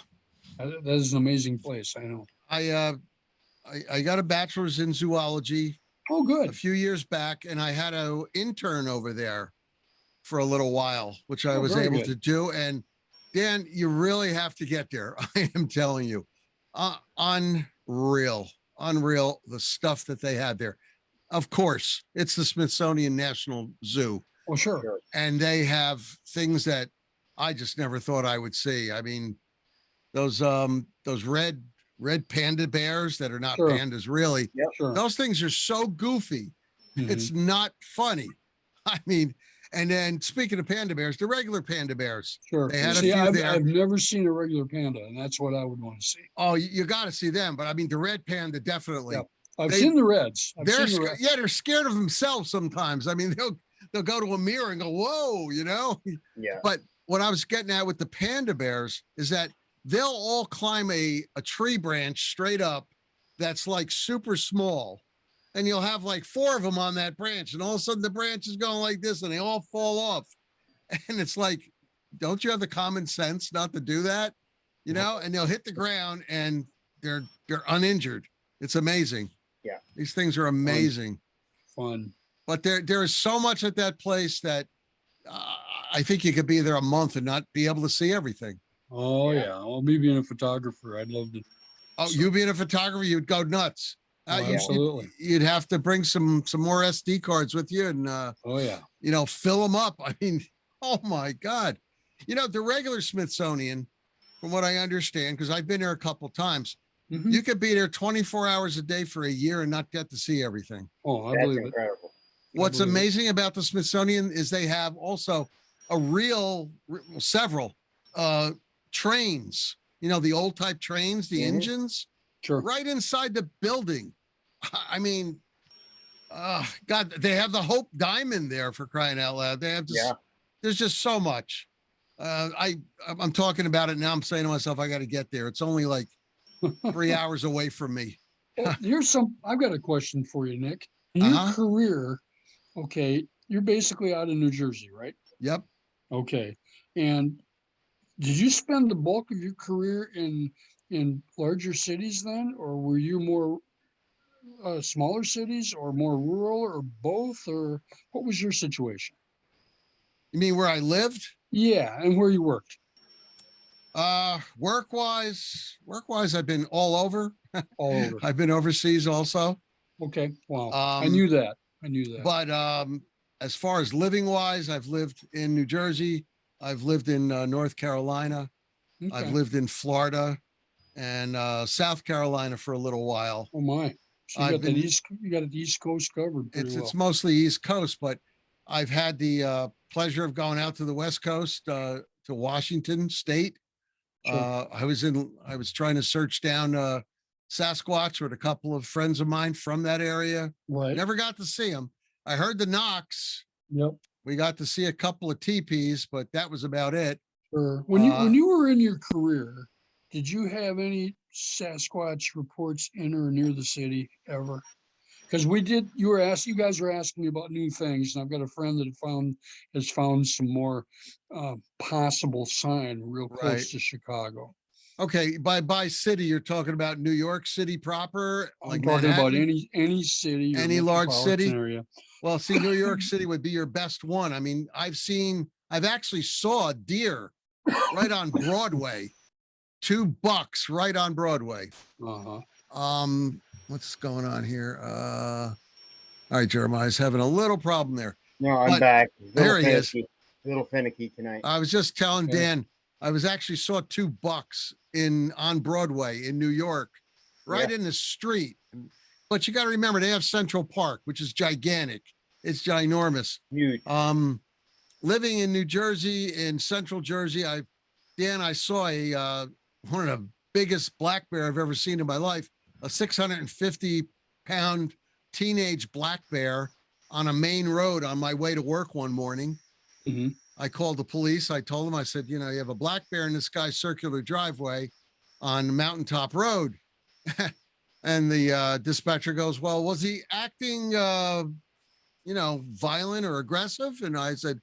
That is an amazing place. I know. I got a bachelor's in zoology Oh, a good. few years back, and I had an intern over there for a little while, which I Oh, was very able good. to do. And Dan, you really have to get there. I am telling you, unreal, the stuff that they had there. Of course, it's the Smithsonian National Zoo, Oh, sure. Sure. and they have things that I just never thought I would see. I mean, those red panda bears that are not Sure. pandas really. Yep. Sure. Those things are so goofy. Mhm. It's not funny. I mean, and then speaking of panda bears, the regular panda bears, Sure. they had a See, few I've, there. I've never seen a regular panda, and that's what I would want to see. Oh, you got to see them. But I mean, the red panda, definitely. Yep. I've They- seen the reds. I've They're seen the reds. yeah, they're scared of themselves sometimes. I mean, they'll go to a mirror and go, whoa, you know. Yeah. But what I was getting at with the panda bears is that they'll all climb a tree branch straight up that's like super small. And you'll have like 4 of them on that branch. And all of a sudden the branch is going like this and they all fall off. And it's like, don't you have the common sense not to do that? You know, and they'll hit the ground and they're uninjured. It's amazing. Yeah. These things are amazing. Fun. But there is so much at that place that I think you could be there a month and not be able to see everything. Oh, Yeah. yeah. Well, me being a photographer, I'd love to. Oh, So- you being a photographer, you'd go nuts. Oh, You- absolutely. You'd have to bring some more SD cards with you and, Oh, yeah. you know, fill them up. I mean, oh my God. You know, the regular Smithsonian, from what I understand, because I've been there a couple times, Mhm. you could be there 24 hours a day for a year and not get to see everything. Oh, I That's believe it. incredible. What's believe it. amazing about the Smithsonian is they have also several trains, you know, the old type trains, the Mhm. engines Sure. right inside the building. I mean, God, they have the Hope Diamond there for crying out loud. They have just, Yeah. there's just so much. I'm talking about it now. I'm saying to myself, I got to get there. It's only like 3 hours away from me. Well, I've got a question for you, Nick. In your Uh-huh. career, okay, you're basically out of New Jersey, right? Yep. Okay. And did you spend the bulk of your career in larger cities then, or were you more smaller cities or more rural or both, or what was your situation? You mean where I lived? Yeah, and where you worked. Work-wise, I've been all over. All over. I've been overseas also. Okay. Wow. I Um, knew that. I knew that. But as far as living wise, I've lived in New Jersey. I've lived in North Carolina. I've Okay. lived in Florida and South Carolina for a little while. Oh my. So you I've got that been- you got the East Coast covered pretty well. It's mostly East Coast, but I've had the pleasure of going out to the West Coast, to Washington State. Sure. I was trying to search down Sasquatch with a couple of friends of mine from that area. Right. Never got to see them. I heard the knocks. Yep. We got to see a couple of teepees, but that was about it. Sure. When Uh, you were in your career, did you have any Sasquatch reports in or near the city ever? Because you guys were asking me about new things, and I've got a friend that has found some more possible sign real Right. close to Chicago. Okay, by city, you're talking about New York City proper, I'm like talking about Manhattan? any city, or Any large metropolitan city? area. Well, see, New York City would be your best one. I mean, I've actually saw a deer right on Broadway, $2 right on Broadway. Uh-huh. What's going on here? All right, Jeremiah's having a little problem there. No, I'm But back. there he is. A little finicky tonight. I was just telling Okay. Dan, I was actually saw $2 on Broadway in New York, right Yeah. in the street. But you got to remember, they have Central Park, which is gigantic. It's ginormous. Huge. Living in New Jersey, in Central Jersey, I saw one of the biggest black bear I've ever seen in my life, a 650-pound teenage black bear on a main road on my way to work one morning. Mhm. I called the police. I told them, I said, you have a black bear in this guy's circular driveway on Mountaintop Road. And the dispatcher goes, well, was he acting, violent or aggressive? And I said,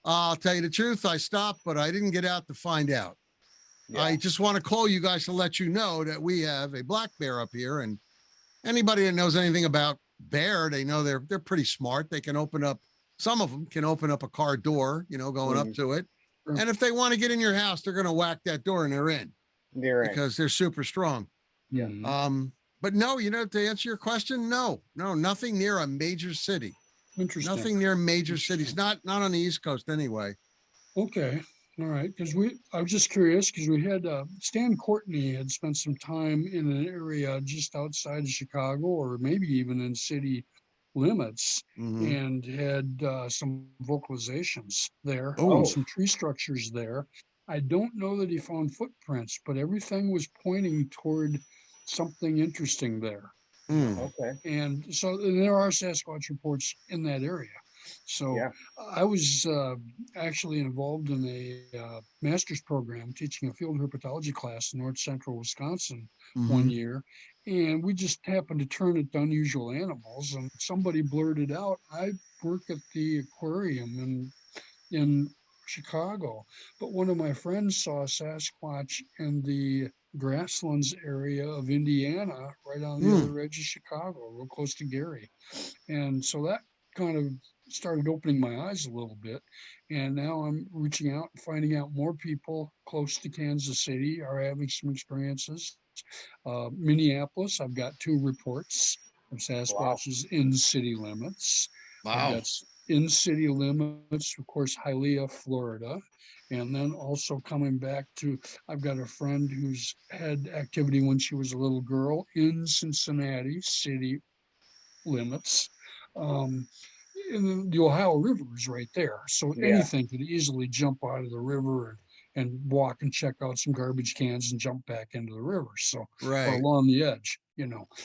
I'll tell you the truth. I stopped, but I didn't get out to find out. Yeah. I just want to call you guys to let you know that we have a black bear up here, and anybody that knows anything about bear, they know they're pretty smart. They can open up, some of them can open up a car door, going up to it. Sure. And if they want to get in your house, they're going to whack that door and they're in They're in. because they're super strong. Yeah. But no, to answer your question, no, nothing near a major city. Interesting. Nothing near major cities, not on the East Coast anyway. Okay. All right. Because I was just curious because we had Stan Courtney had spent some time in an area just outside of Chicago, or maybe even in city limits, Mhm. and had some vocalizations there, Oh. some tree structures there. I don't know that he found footprints, but everything was pointing toward something interesting there. Mm. Okay. And so there are Sasquatch reports in that area. So Yeah. I was actually involved in a master's program teaching a field herpetology class in north central Wisconsin one Mhm. year. And we just happened to turn it to unusual animals. And somebody blurted out, I work at the aquarium in Chicago. But one of my friends saw Sasquatch in the grasslands area of Indiana, right on the other edge of Chicago, real close to Gary. And so that kind of started opening my eyes a little bit. And now I'm reaching out and finding out more people close to Kansas City are having some experiences. Minneapolis, I've got 2 reports of Wow. Sasquatches in city limits. I've Wow. got in city limits, of course, Hialeah, Florida. And then also coming back to, I've got a friend who's had activity when she was a little girl in Cincinnati city limits. Um, and the Ohio River is right there. So Yeah. anything could easily jump out of the river and walk and check out some garbage cans and jump back into the river. So, or Right. along the edge,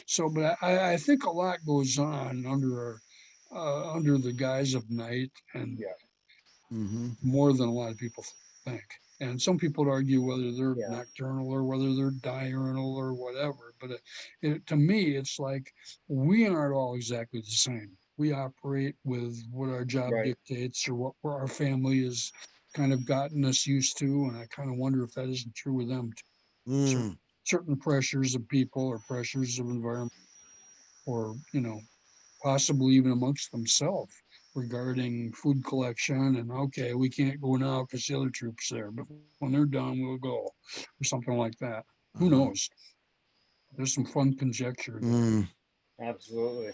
So, but I think a lot goes on under the guise of night, and Yeah. Mm-hmm. more than a lot of people think. And some people would argue whether they're Yeah. nocturnal or whether they're diurnal or whatever. But to me, it's like we aren't all exactly the same. We operate with what our job Right. dictates or what our family has kind of gotten us used to. And I kind of wonder if that isn't true with them too. Mm. Certain pressures of people or pressures of environment, or possibly even amongst themselves regarding food collection, and okay, we can't go now because the other troops there, but when they're done, we'll go, or something like that. Who Uh-huh. knows? There's some fun conjecture there. Mm. Absolutely.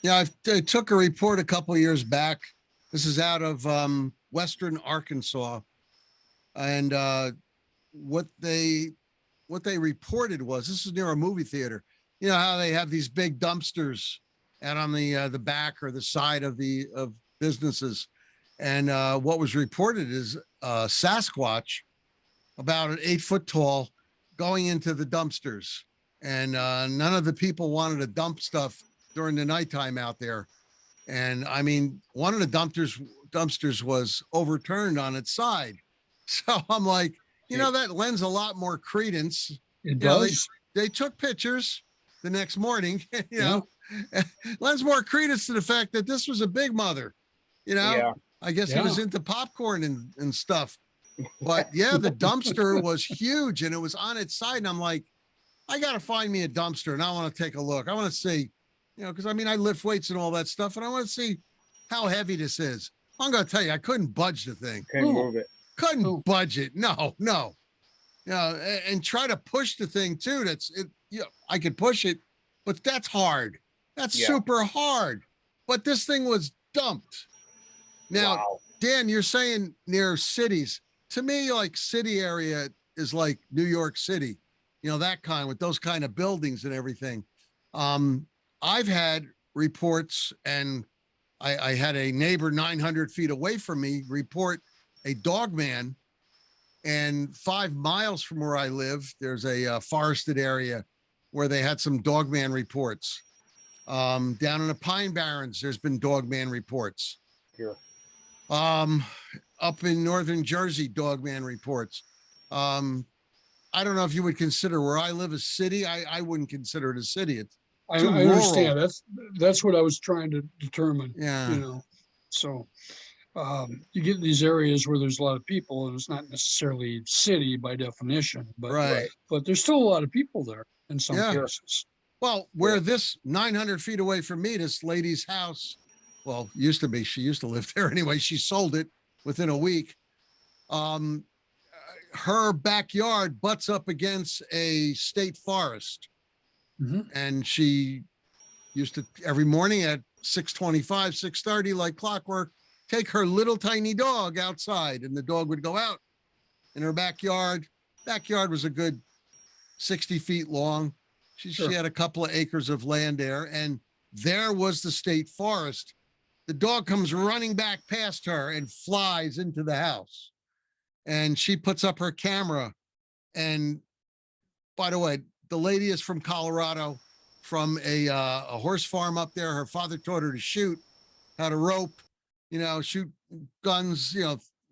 Yeah, I took a report a couple of years back. This is out of Western Arkansas, and what they reported was, this is near a movie theater. You know how they have these big dumpsters out on the back or the side of businesses, and what was reported is Sasquatch, about an 8-foot tall, going into the dumpsters, and none of the people wanted to dump stuff during the nighttime out there. And I mean, one of the dumpsters was overturned on its side. So I'm like, that lends a lot more credence. It You know, they does. they took pictures the next morning, Yeah. lends more credence to the fact that this was a big mother. Yeah. I guess he Yeah. was into popcorn and stuff. But yeah, the dumpster was huge and it was on its side. And I'm like, I got to find me a dumpster and I want to take a look. I want to see, because I lift weights and all that stuff. And I want to see how heavy this is. I'm going to tell you, I couldn't budge the thing. Couldn't No. move it. Couldn't budge it. No. And try to push the thing too. I could push it, but that's hard. That's super hard. But this thing was dumped. Now, Wow. Dan, you're saying near cities. To me, like city area is like New York City, that kind, with those kind of buildings and everything. I've had reports, and I had a neighbor 900 feet away from me report a Dogman And 5 miles from where I live, there's a forested area where they had some Dogman reports. Down in the Pine Barrens, there's been Dogman reports. Sure. Up in northern Jersey, Dogman reports. I don't know if you would consider where I live a city. I wouldn't consider it a city. It's I too understand. rural. That's what I was trying to determine, Yeah. So you get these areas where there's a lot of people, and it's not necessarily city by definition, but Right. but there's still a lot of people there in some Yeah. cases. Well, where this 900 feet away from me, this lady's house, well, used to be, she used to live there anyway. She sold it within a week. Her backyard butts up against a state forest. Mhm. And she used to every morning at 6:25, 6:30, like clockwork, take her little tiny dog outside, and the dog would go out in her backyard. Backyard was a good 60 feet long. She had a couple of acres of land there, and there was the state forest. The dog comes running back past her and flies into the house. And she puts up her camera. And by the way, the lady is from Colorado, from a horse farm up there. Her father taught her to shoot, how to rope, shoot guns,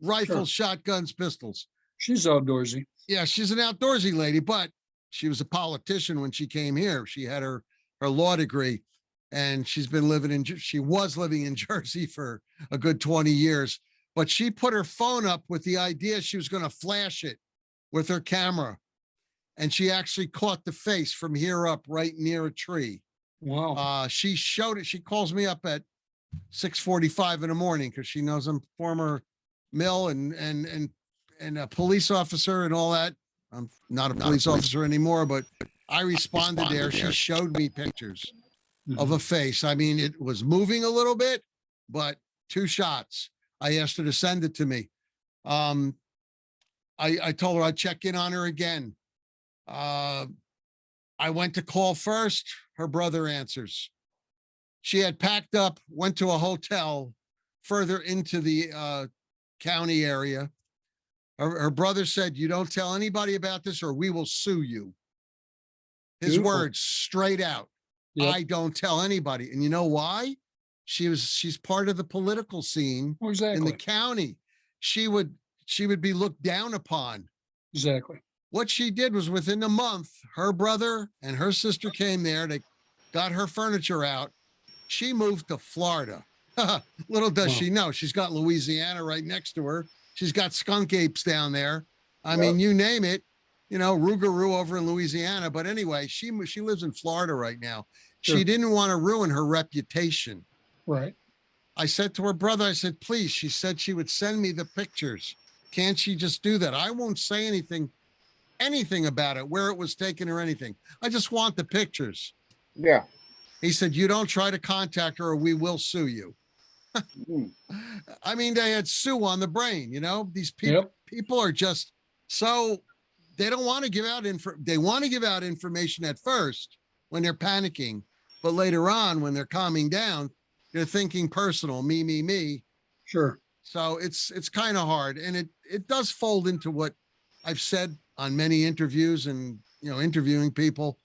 rifles, shotguns, pistols. She's outdoorsy. Yeah, she's an outdoorsy lady, but she was a politician when she came here. She had her law degree, and she was living in Jersey for a good 20 years. But she put her phone up with the idea she was going to flash it with her camera. And she actually caught the face from here up right near a tree. Wow. She showed it. She calls me up at 6:45 in the morning because she knows I'm former mill and a police officer and all that. I'm not a police officer anymore, but I responded there. She showed me pictures of a face. I mean, it was moving a little bit, but 2 shots. I asked her to send it to me. I told her I'd check in on her again. I went to call first. Her brother answers. She had packed up, went to a hotel further into the county area. Her brother said, "You don't tell anybody about this or we will sue you." His words straight out. Yep. I don't tell anybody. And you know why? She's part of the political scene in the county. She would be looked down upon. Exactly. What she did was within a month, her brother and her sister came there. They got her furniture out. She moved to Florida. Little does she know, she's got Louisiana right next to her. She's got skunk apes down there. I mean, you name it, Rougarou over in Louisiana. But anyway, she lives in Florida right now. Sure. She didn't want to ruin her reputation. Right. I said to her brother, I said, please, she said she would send me the pictures. Can't she just do that? I won't say anything about it, where it was taken or anything. I just want the pictures. Yeah. He said, you don't try to contact her or we will sue you. I mean, they had sue on the brain, these people are just so they don't want to give out they want to give out information at first when they're panicking, but later on when they're calming down, they're thinking personal, me. Sure. So it's kind of hard. And it does fold into what I've said on many interviews and, interviewing people.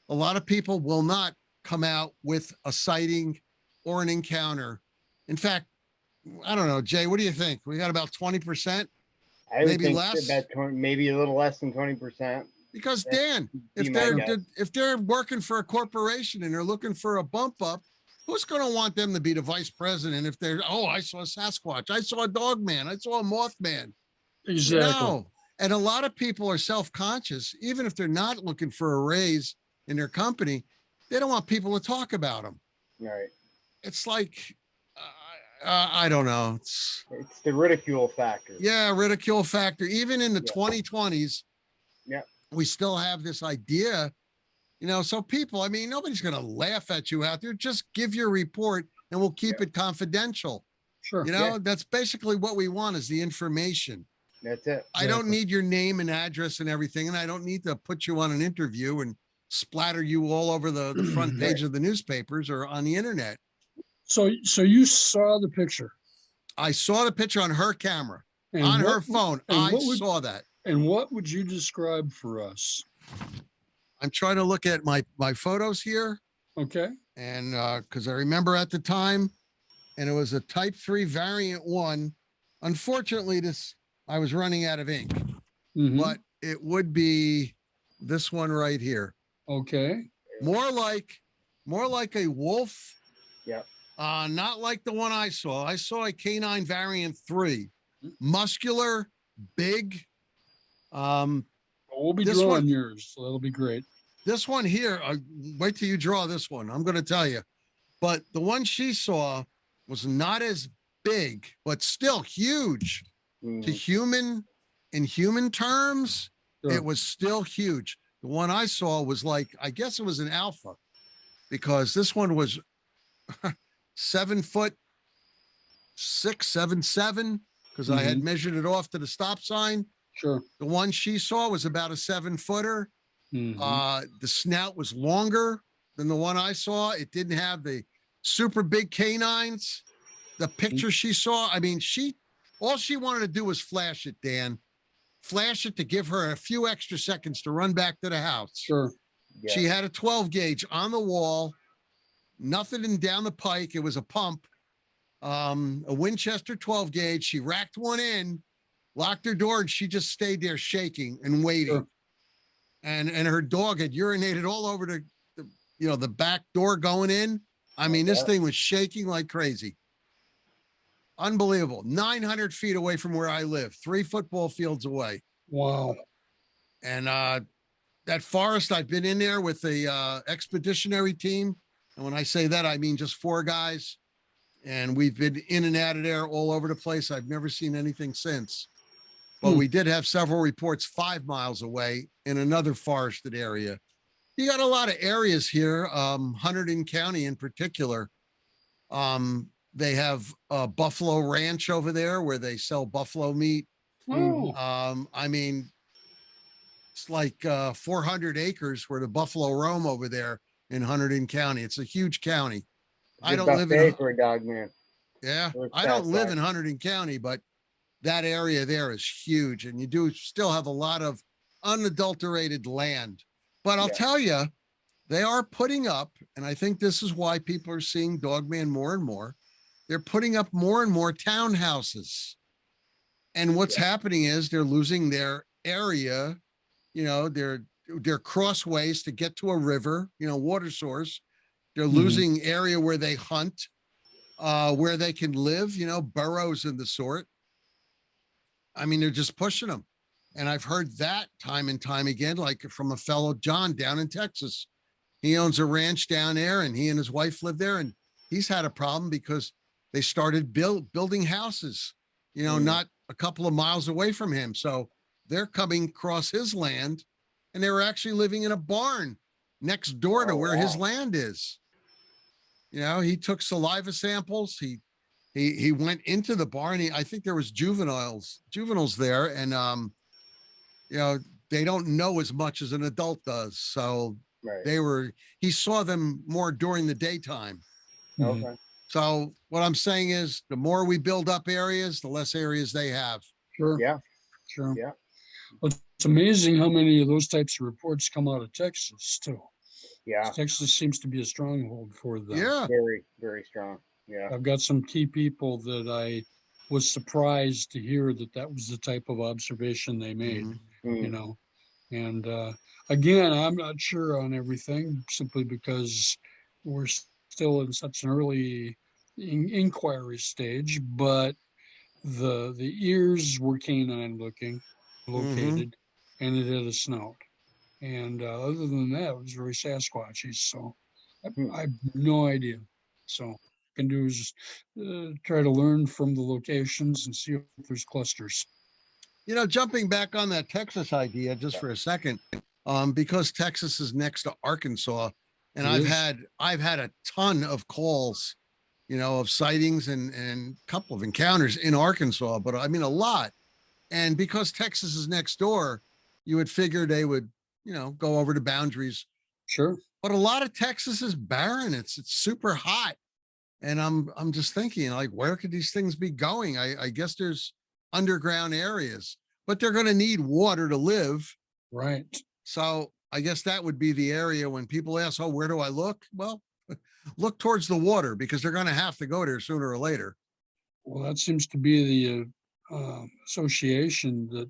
A lot of people will not come out with a sighting or an encounter. In fact, I don't know, Jay, what do you think? We got about 20%? Maybe less? Maybe a little less than 20%. Because Dan, if they're working for a corporation and they're looking for a bump up, who's going to want them to be the vice president if they're, I saw a Sasquatch, I saw a Dogman, I saw a Mothman. Exactly. No. And a lot of people are self-conscious, even if they're not looking for a raise in their company, they don't want people to talk about them. Right. It's like, I don't know. It's the ridicule factor. Yeah, ridicule factor. Even in the 2020s, we still have this idea, so people, I mean, nobody's going to laugh at you out there. Just give your report and we'll keep it confidential. Sure. That's basically what we want is the information. That's it. I don't need your name and address and everything. And I don't need to put you on an interview and splatter you all over the front page of the newspapers or on the internet. So you saw the picture. I saw the picture on her camera, on her phone. I saw that. And what would you describe for us? I'm trying to look at my photos here, Okay. and because I remember at the time, and it was a Type 3 variant 1. Unfortunately, I was running out of ink, Mhm. but it would be this one right here. Okay. More like a wolf. Yep. Not like the one I saw. I saw a canine variant 3, muscular, big. We'll be This drawing one- yours, so that'll be great. This one here, wait till you draw this one. I'm going to tell you. But the one she saw was not as big, but still huge to human. In human terms, Sure. it was still huge. The one I saw was like, I guess it was an alpha, because this one was 7'6", 7'7", because I had measured it off to the stop sign. Sure. The one she saw was about a 7-footer. Mhm. The snout was longer than the one I saw. It didn't have the super big canines. The picture she saw, I mean, all she wanted to do was flash it, Dan. Flash it to give her a few extra seconds to run back to the house. Sure. Yeah. She had a 12 gauge on the wall, nothing in down the pike. It was a pump, a Winchester 12 gauge. She racked one in, locked her door, and she just stayed there shaking and waiting. Sure. And her dog had urinated all over the back door going in. I mean, this thing was shaking like crazy. Unbelievable. 900 feet away from where I live, 3 football fields away. Wow. And that forest, I've been in there with the expeditionary team. And when I say that, I mean just 4 guys. And we've been in and out of there all over the place. I've never seen anything since. But we did have several reports 5 miles away in another forested area. You got a lot of areas here, Hunterdon County in particular. They have a Buffalo Ranch over there where they sell buffalo meat. Oh. I mean, it's like 400 acres where the buffalo roam over there in Hunterdon County. It's a huge county. I don't live in for a Dogman. Yeah, What's I that don't live side? in Hunterdon County, but that area there is huge, and you do still have a lot of unadulterated land. But I'll Yeah. tell you, they are putting up, and I think this is why people are seeing Dogman more and more. They're putting up more and more townhouses. And what's happening is they're losing their area, their crossways to get to a river, water source. They're losing area where they hunt, where they can live, burrows and the sort. I mean, they're just pushing them. And I've heard that time and time again, like from a fellow John down in Texas. He owns a ranch down there, and he and his wife live there. And he's had a problem because they started building houses, not a couple of miles away from him. So they're coming across his land, and they were actually living in a barn next door to where his land is. He took saliva samples. He went into the barn. I think there was juveniles there, and they don't know as much as an adult does. So he saw them more during the daytime. Okay. So what I'm saying is the more we build up areas, the less areas they have. Sure. Yeah. Sure. Yeah. Well, it's amazing how many of those types of reports come out of Texas too. Yeah. Texas seems to be a stronghold for them. Yeah. Very, very strong. Yeah. I've got some key people that I was surprised to hear that was the type of observation they made, and again, I'm not sure on everything simply because we're still in such an early inquiry stage, but the ears were canine looking, located, and it had a snout. And other than that, it was very Sasquatchy. So I have no idea. So can do is just try to learn from the locations and see if there's clusters. Jumping back on that Texas idea just for a second, because Texas is next to Arkansas, and I've had a ton of calls, of sightings and a couple of encounters in Arkansas, but I mean a lot. And because Texas is next door, you would figure they would, go over the boundaries. Sure. But a lot of Texas is barren. It's super hot. And I'm just thinking, like, where could these things be going? I guess there's underground areas. but they're going to need water to live. Right. So I guess that would be the area when people ask, oh, where do I look? Well, look towards the water because they're going to have to go there sooner or later. Well, that seems to be the association that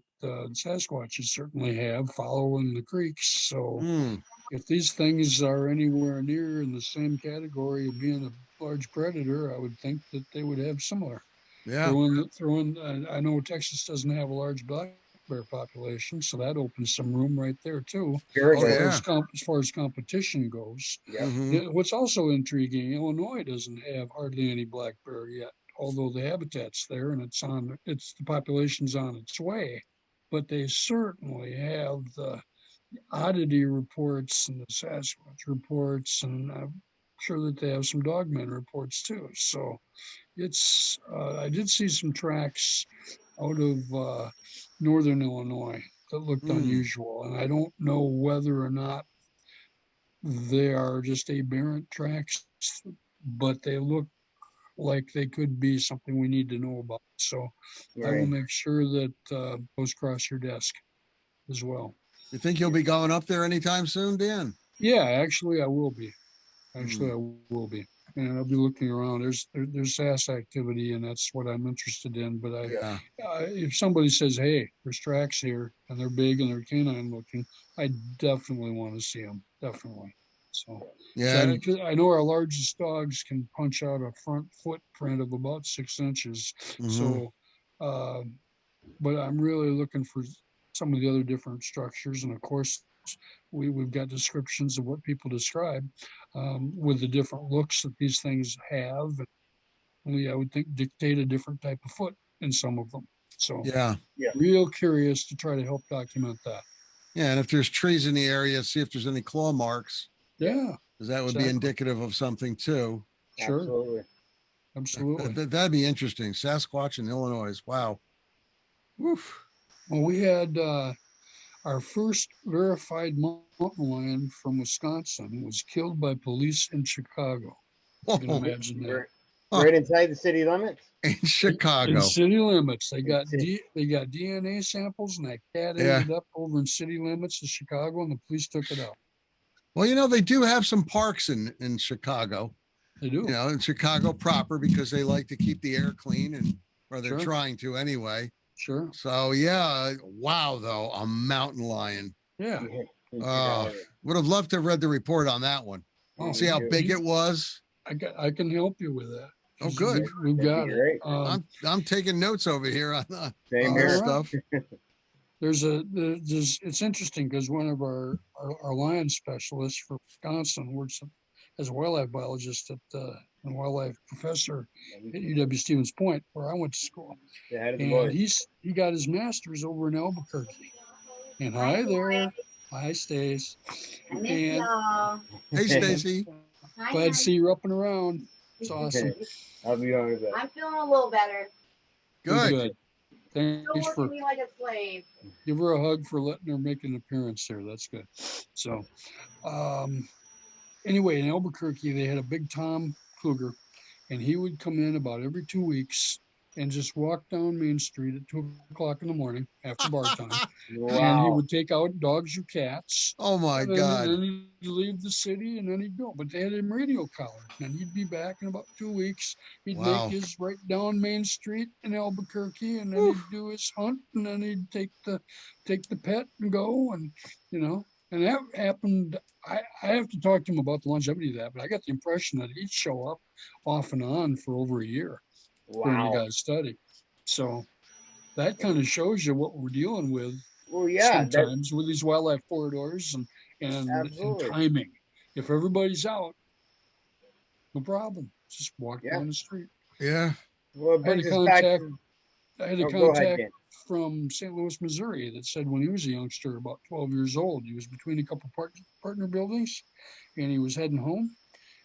Sasquatches certainly have, following the creeks. So Mm, if these things are anywhere near in the same category of being a large predator, I would think that they would have similar. yeah. Throw in. I know Texas doesn't have a large black bear population, so that opens some room right there too, Sure Oh, does. yeah. as far as competition goes. Yep. Hmm. What's also intriguing, Illinois doesn't have hardly any black bear yet, although the habitat's there and the population's on its way. But they certainly have the oddity reports and the Sasquatch reports, and I'm sure that they have some Dogman reports too. So I did see some tracks out of northern Illinois that looked Mm, unusual, and I don't know whether or not they are just aberrant tracks, but they look like they could be something we need to know about. So I will Right. make sure that those cross your desk as well. you think you'll be going up there anytime soon, Dan? Yeah, actually, I will be. Actually, Mm, I will be, and I'll be looking around. There's SAS activity, and that's what I'm interested in. But yeah. if somebody says, "Hey, there's tracks here, and they're big and they're canine looking," I definitely want to see them. Definitely. So, Yeah. And 'cause I know our largest dogs can punch out a front footprint of about 6 inches. mhm. So, uh, but I'm really looking for some of the other different structures, and of course, we've got descriptions of what people describe with the different looks that these things have. Only I would think dictate a different type of foot in some of them. So Yeah. Yeah. real curious to try to help document that. Yeah. And if there's trees in the area, see if there's any claw marks, Yeah. Yeah, because that would be exactly. indicative of something too. Sure, Absolutely. absolutely. That'd be interesting. Sasquatch in Illinois. Wow. Woof. Well, we had our first verified mountain lion from Wisconsin was killed by police in Chicago. You can Oh, imagine that. Right, right inside the city limits. in In Chicago. city limits, they In got city- DNA samples, and that cat Yeah. ended up over in city limits of Chicago, and the police took it out. Well, they do have some parks in Chicago, They do. in Chicago proper because they like to keep the air clean or they're Sure. trying to anyway. Sure. So yeah, wow though, a mountain lion. Yeah. in Uh Chicago. would have loved to have read the report on that one. Oh, See how you- big it was. I can help you with that. Oh, 'Cause good. We've That'd got be it. great. I'm taking notes over here on Same all here. this All right. stuff. It's interesting because one of our lion specialists for Wisconsin works as a wildlife biologist and wildlife professor at UW Stevens Point, where I went to school. The head of the And boys. he got his master's over in Albuquerque. And hi there. Hi, Stace. I miss And y'all. Hey, Stacy. Hi, glad to hi. see you up and around. It's awesome. I'll be on with that. I'm feeling a little better. Good. Good. Still Thanks working for me like a slave. give her a hug for letting her make an appearance here. That's good. So, anyway, in Albuquerque, they had a big Tom Cougar, and he would come in about every 2 weeks and just walk down Main Street at 2 o'clock in the morning after bar time. And he Wow. would take out dogs or cats. Oh my And then God. he'd leave the city and then he'd go. But they had him radio collared. And he'd be back in about 2 weeks. He'd Wow. make his right down Main Street in Albuquerque, and then Oof. he'd do his hunt, and then he'd take the pet and go. And and that happened. I have to talk to him about the longevity of that, but I got the impression that he'd show up off and on for over a year during the Wow. guy's study. So that kind of shows you what we're dealing with Well, yeah. That, sometimes with these wildlife corridors and Absolutely. timing. If everybody's out, no problem. Just walk Yeah. down the street. Yeah. well, it I had a brings us back. contact. To, I had a oh, go ahead, contact Dan. from St. Louis, Missouri, that said when he was a youngster, about 12 years old, he was between a couple partner buildings, and he was heading home,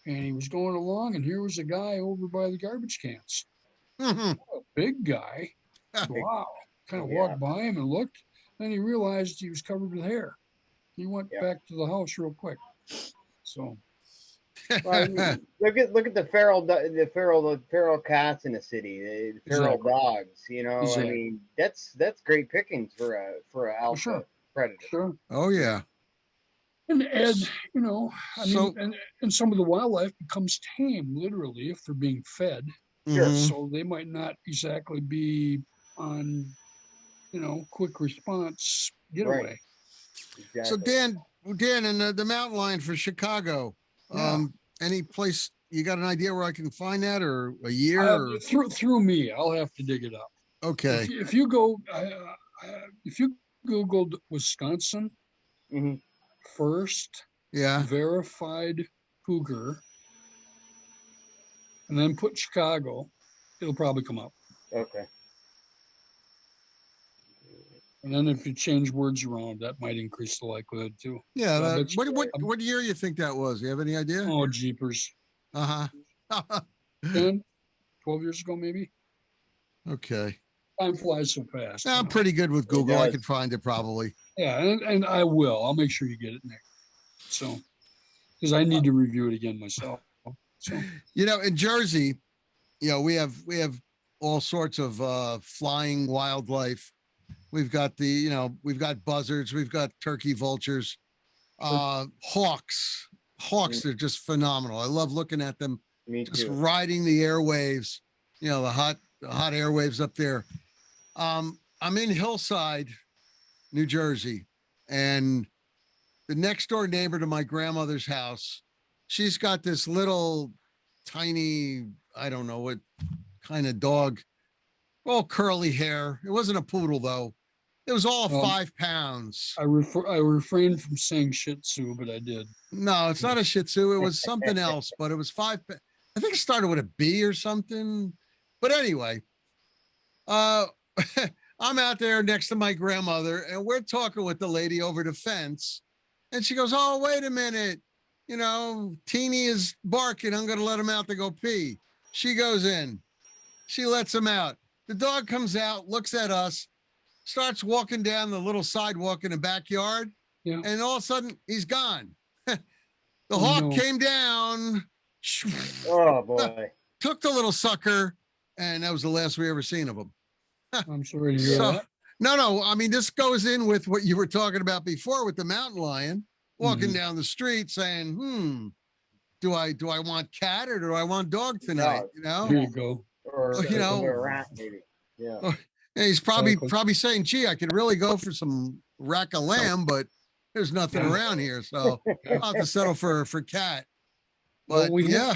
and he was going along, and here was a guy over by the garbage cans, Mhm. a big guy. Wow. Kind of walked by him and looked. Then he realized he was covered with hair. He went Yeah. back to the house real quick. So Well, I mean, look at the feral cats in the city, the feral Exactly. dogs. You know, I Exactly. mean, that's great pickings for a alpha Sure. predator. Sure. Oh yeah. And S- you know, I mean, So, and some of the wildlife becomes tame, literally, if they're being fed. Sure. mhm. So they might not exactly be on, quick response Right. getaway. So Exactly. Dan, and the mountain lion for Chicago. Yeah. Any place you got an idea where I can find that, or a year? Or, Through me, I'll have to dig it up. okay. If you go, if you Googled Wisconsin Hmm. first Yeah. verified cougar, and then put Chicago, it'll probably come up. Okay. And then if you change words around, that might increase the likelihood too. Yeah. But I bet you, What year you think that was? You have any idea? oh, jeepers. Uh-huh. 10, 12 years ago, maybe. Okay. Time flies so fast. I'm pretty good with It Google. I does. could find it probably. Yeah, and I will. I'll make sure you get it next. So, because I need to review it again myself. So, In Jersey, we have all sorts of flying wildlife. We've got we've got buzzards, we've got turkey vultures, hawks. Hawks are just phenomenal. I love looking at them, Me just too. riding the airwaves, the hot airwaves up there. I'm in Hillside, New Jersey, and the next door neighbor to my grandmother's house, she's got this little tiny, I don't know what kind of dog, all curly hair. It wasn't a poodle though. It was all Um, 5 pounds. I refrained from saying Shih Tzu, but I did. No, it's not a Shih Tzu. It was something else, but it was I think it started with a B or something. But anyway, uh, I'm out there next to my grandmother, and we're talking with the lady over the fence, and she goes, "Oh, wait a minute, Teeny is barking. I'm going to let him out to go pee." She goes in, she lets him out. The dog comes out, looks at us, starts walking down the little sidewalk in the backyard, Yeah. and all of a sudden he's gone. The Oh, hawk no. came down, Oh boy. took the little sucker, and that was the last we ever seen of him. I'm sorry to hear So, that. no, I mean, this goes in with what you were talking about before with the mountain lion walking Mhm. down the street saying, do I want cat or do I want dog tonight? Dog. There you go. Or You know, a rat, maybe. Yeah. and he's Exactly. probably saying, gee, I could really go for some rack of lamb, but there's nothing Yeah. around here. So I'll have to settle for cat. Well, But we yeah.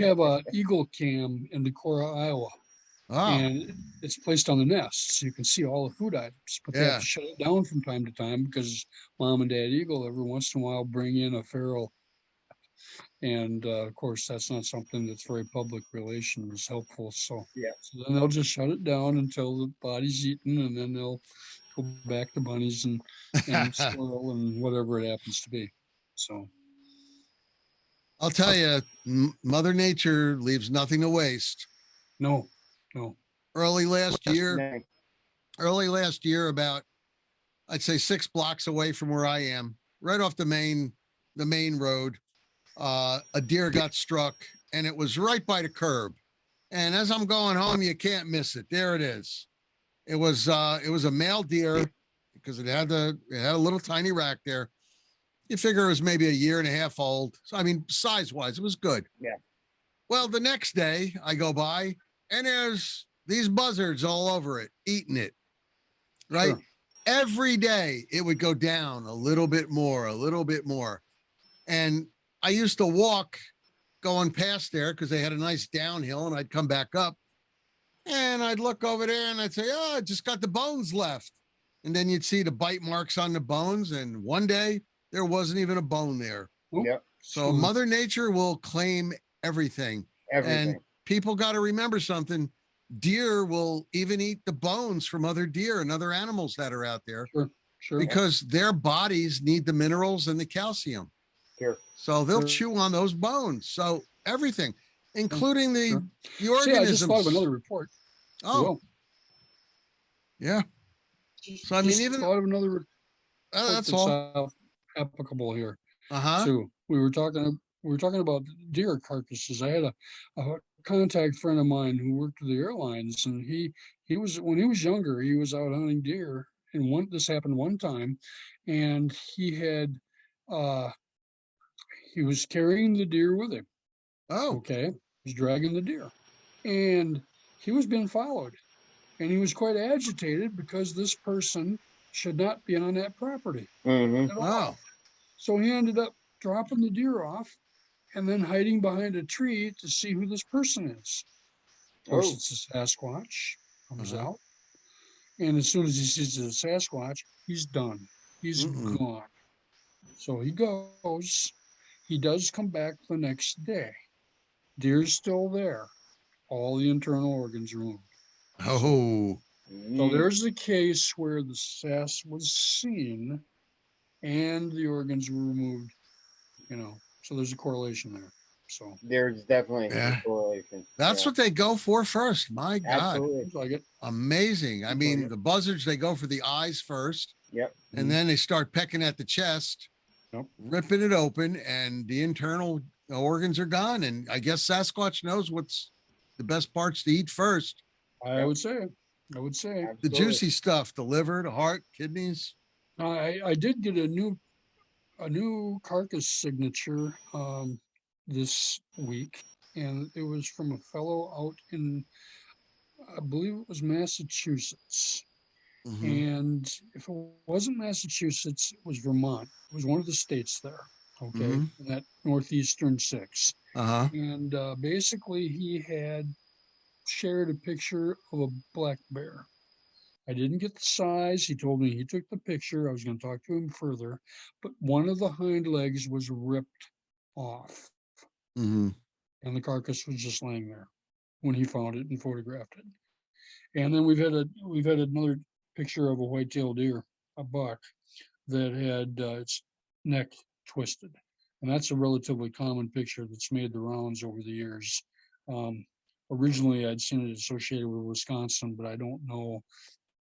have a eagle cam in Decorah, Iowa, Oh, and it's placed on the nest, so you can see all the food items. But they have yeah. to shut it down from time to time because mom and dad eagle every once in a while bring in a feral, and of course that's not something that's very public relations helpful. So Yeah. then they'll just shut it down until the body's eaten, and then they'll go back to bunnies and squirrel and whatever it happens to be. So. I'll tell you, Mother Nature leaves nothing to waste. No. Early last year, Nice. about I'd say 6 blocks away from where I am, right off the main road, a deer got struck, and it was right by the curb. And as I'm going home, you can't miss it. There it is. It was a male deer because it had a little tiny rack there. You figure it was maybe a year and a half old. So I mean, size wise, it was good. Yeah. Well, the next day I go by and there's these buzzards all over it, eating it. Right. Sure. Every day it would go down a little bit more. And I used to walk going past there because they had a nice downhill, and I'd come back up and I'd look over there and I'd say, "Oh, I just got the bones left." And then you'd see the bite marks on the bones. And one day there wasn't even a bone there. Yep. So Sure. Mother Nature will claim everything. Everything. And people got to remember something. Deer will even eat the bones from other deer and other animals that are out there Sure. because their bodies need the minerals and the calcium. Sure. So they'll Sure. chew on those bones. So everything, including the Sure. See, I just organisms. thought of another report. Oh, Well, yeah. So I mean, just even thought of another report that's all. applicable here. Uh-huh. So we were talking we were talking about deer carcasses. I had a contact friend of mine who worked with the airlines, and he was when he was younger, he was out hunting deer, and this happened one time, and uh he was carrying the deer with him. Oh, Okay, he was dragging the deer, and he was being followed, and he was quite agitated because this person should not be on that property Mm-hmm. at all. oh, So he ended up dropping the deer off and then hiding behind a tree to see who this person is. Of course, Oh. it's a Sasquatch, comes Uh-huh. out. And as soon as he sees the Sasquatch, he's done. He's Mm-mm. gone. So he goes. He does come back the next day. Deer's still there. All the internal organs removed. Oh, So Mm. there's the case where the Sas was seen and the organs were removed, So there's a correlation there. So There's definitely Yeah. a correlation. that's Yeah. what they go for first. My God. Absolutely. looks like it. Amazing. I Looks mean, like it. the buzzards, they go for the eyes first, Yep. and then they start pecking at the chest, Yep. ripping it open, and the internal organs are gone. And I guess Sasquatch knows what's the best parts to eat first. I would say. I would say. The Absolutely. juicy stuff, the liver, the heart, kidneys. I did get a new carcass signature this week, and it was from a fellow out in, I believe it was Massachusetts. Mhm. And if it wasn't Massachusetts, it was Vermont. It was one of the states there, okay, Mhm. in that northeastern six. Uh-huh. And basically, he had shared a picture of a black bear. I didn't get the size. He told me he took the picture. I was going to talk to him further, but one of the hind legs was ripped off, Mhm. and the carcass was just laying there when he found it and photographed it. And then we've had another picture of a white-tailed deer, a buck, that had its neck twisted, and that's a relatively common picture that's made the rounds over the years. Um, Originally, I'd seen it associated with Wisconsin, but I don't know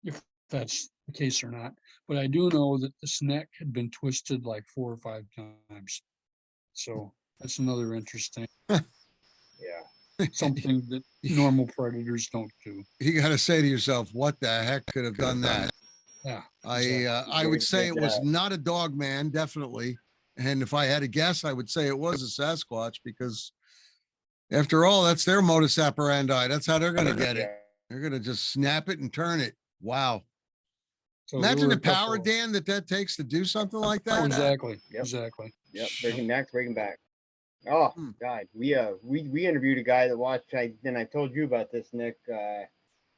if that's the case or not. But I do know that this neck had been twisted like 4 or 5 times. So that's another interesting Yeah. something that normal predators don't do. You got to say to yourself, what the heck could have done that? Yeah. I would say it was not a dog man, definitely. And if I had to guess, I would say it was a Sasquatch because after all, that's their modus operandi. That's how they're going to get it. They're going to just snap it and turn it. Wow. So there Imagine were the a couple power, of- Dan, that takes to do something like Oh, that. exactly. Yep. Exactly. Yep. Breaking necks, breaking back. Oh Hmm. God, we interviewed a guy that watched. I told you about this, Nick. I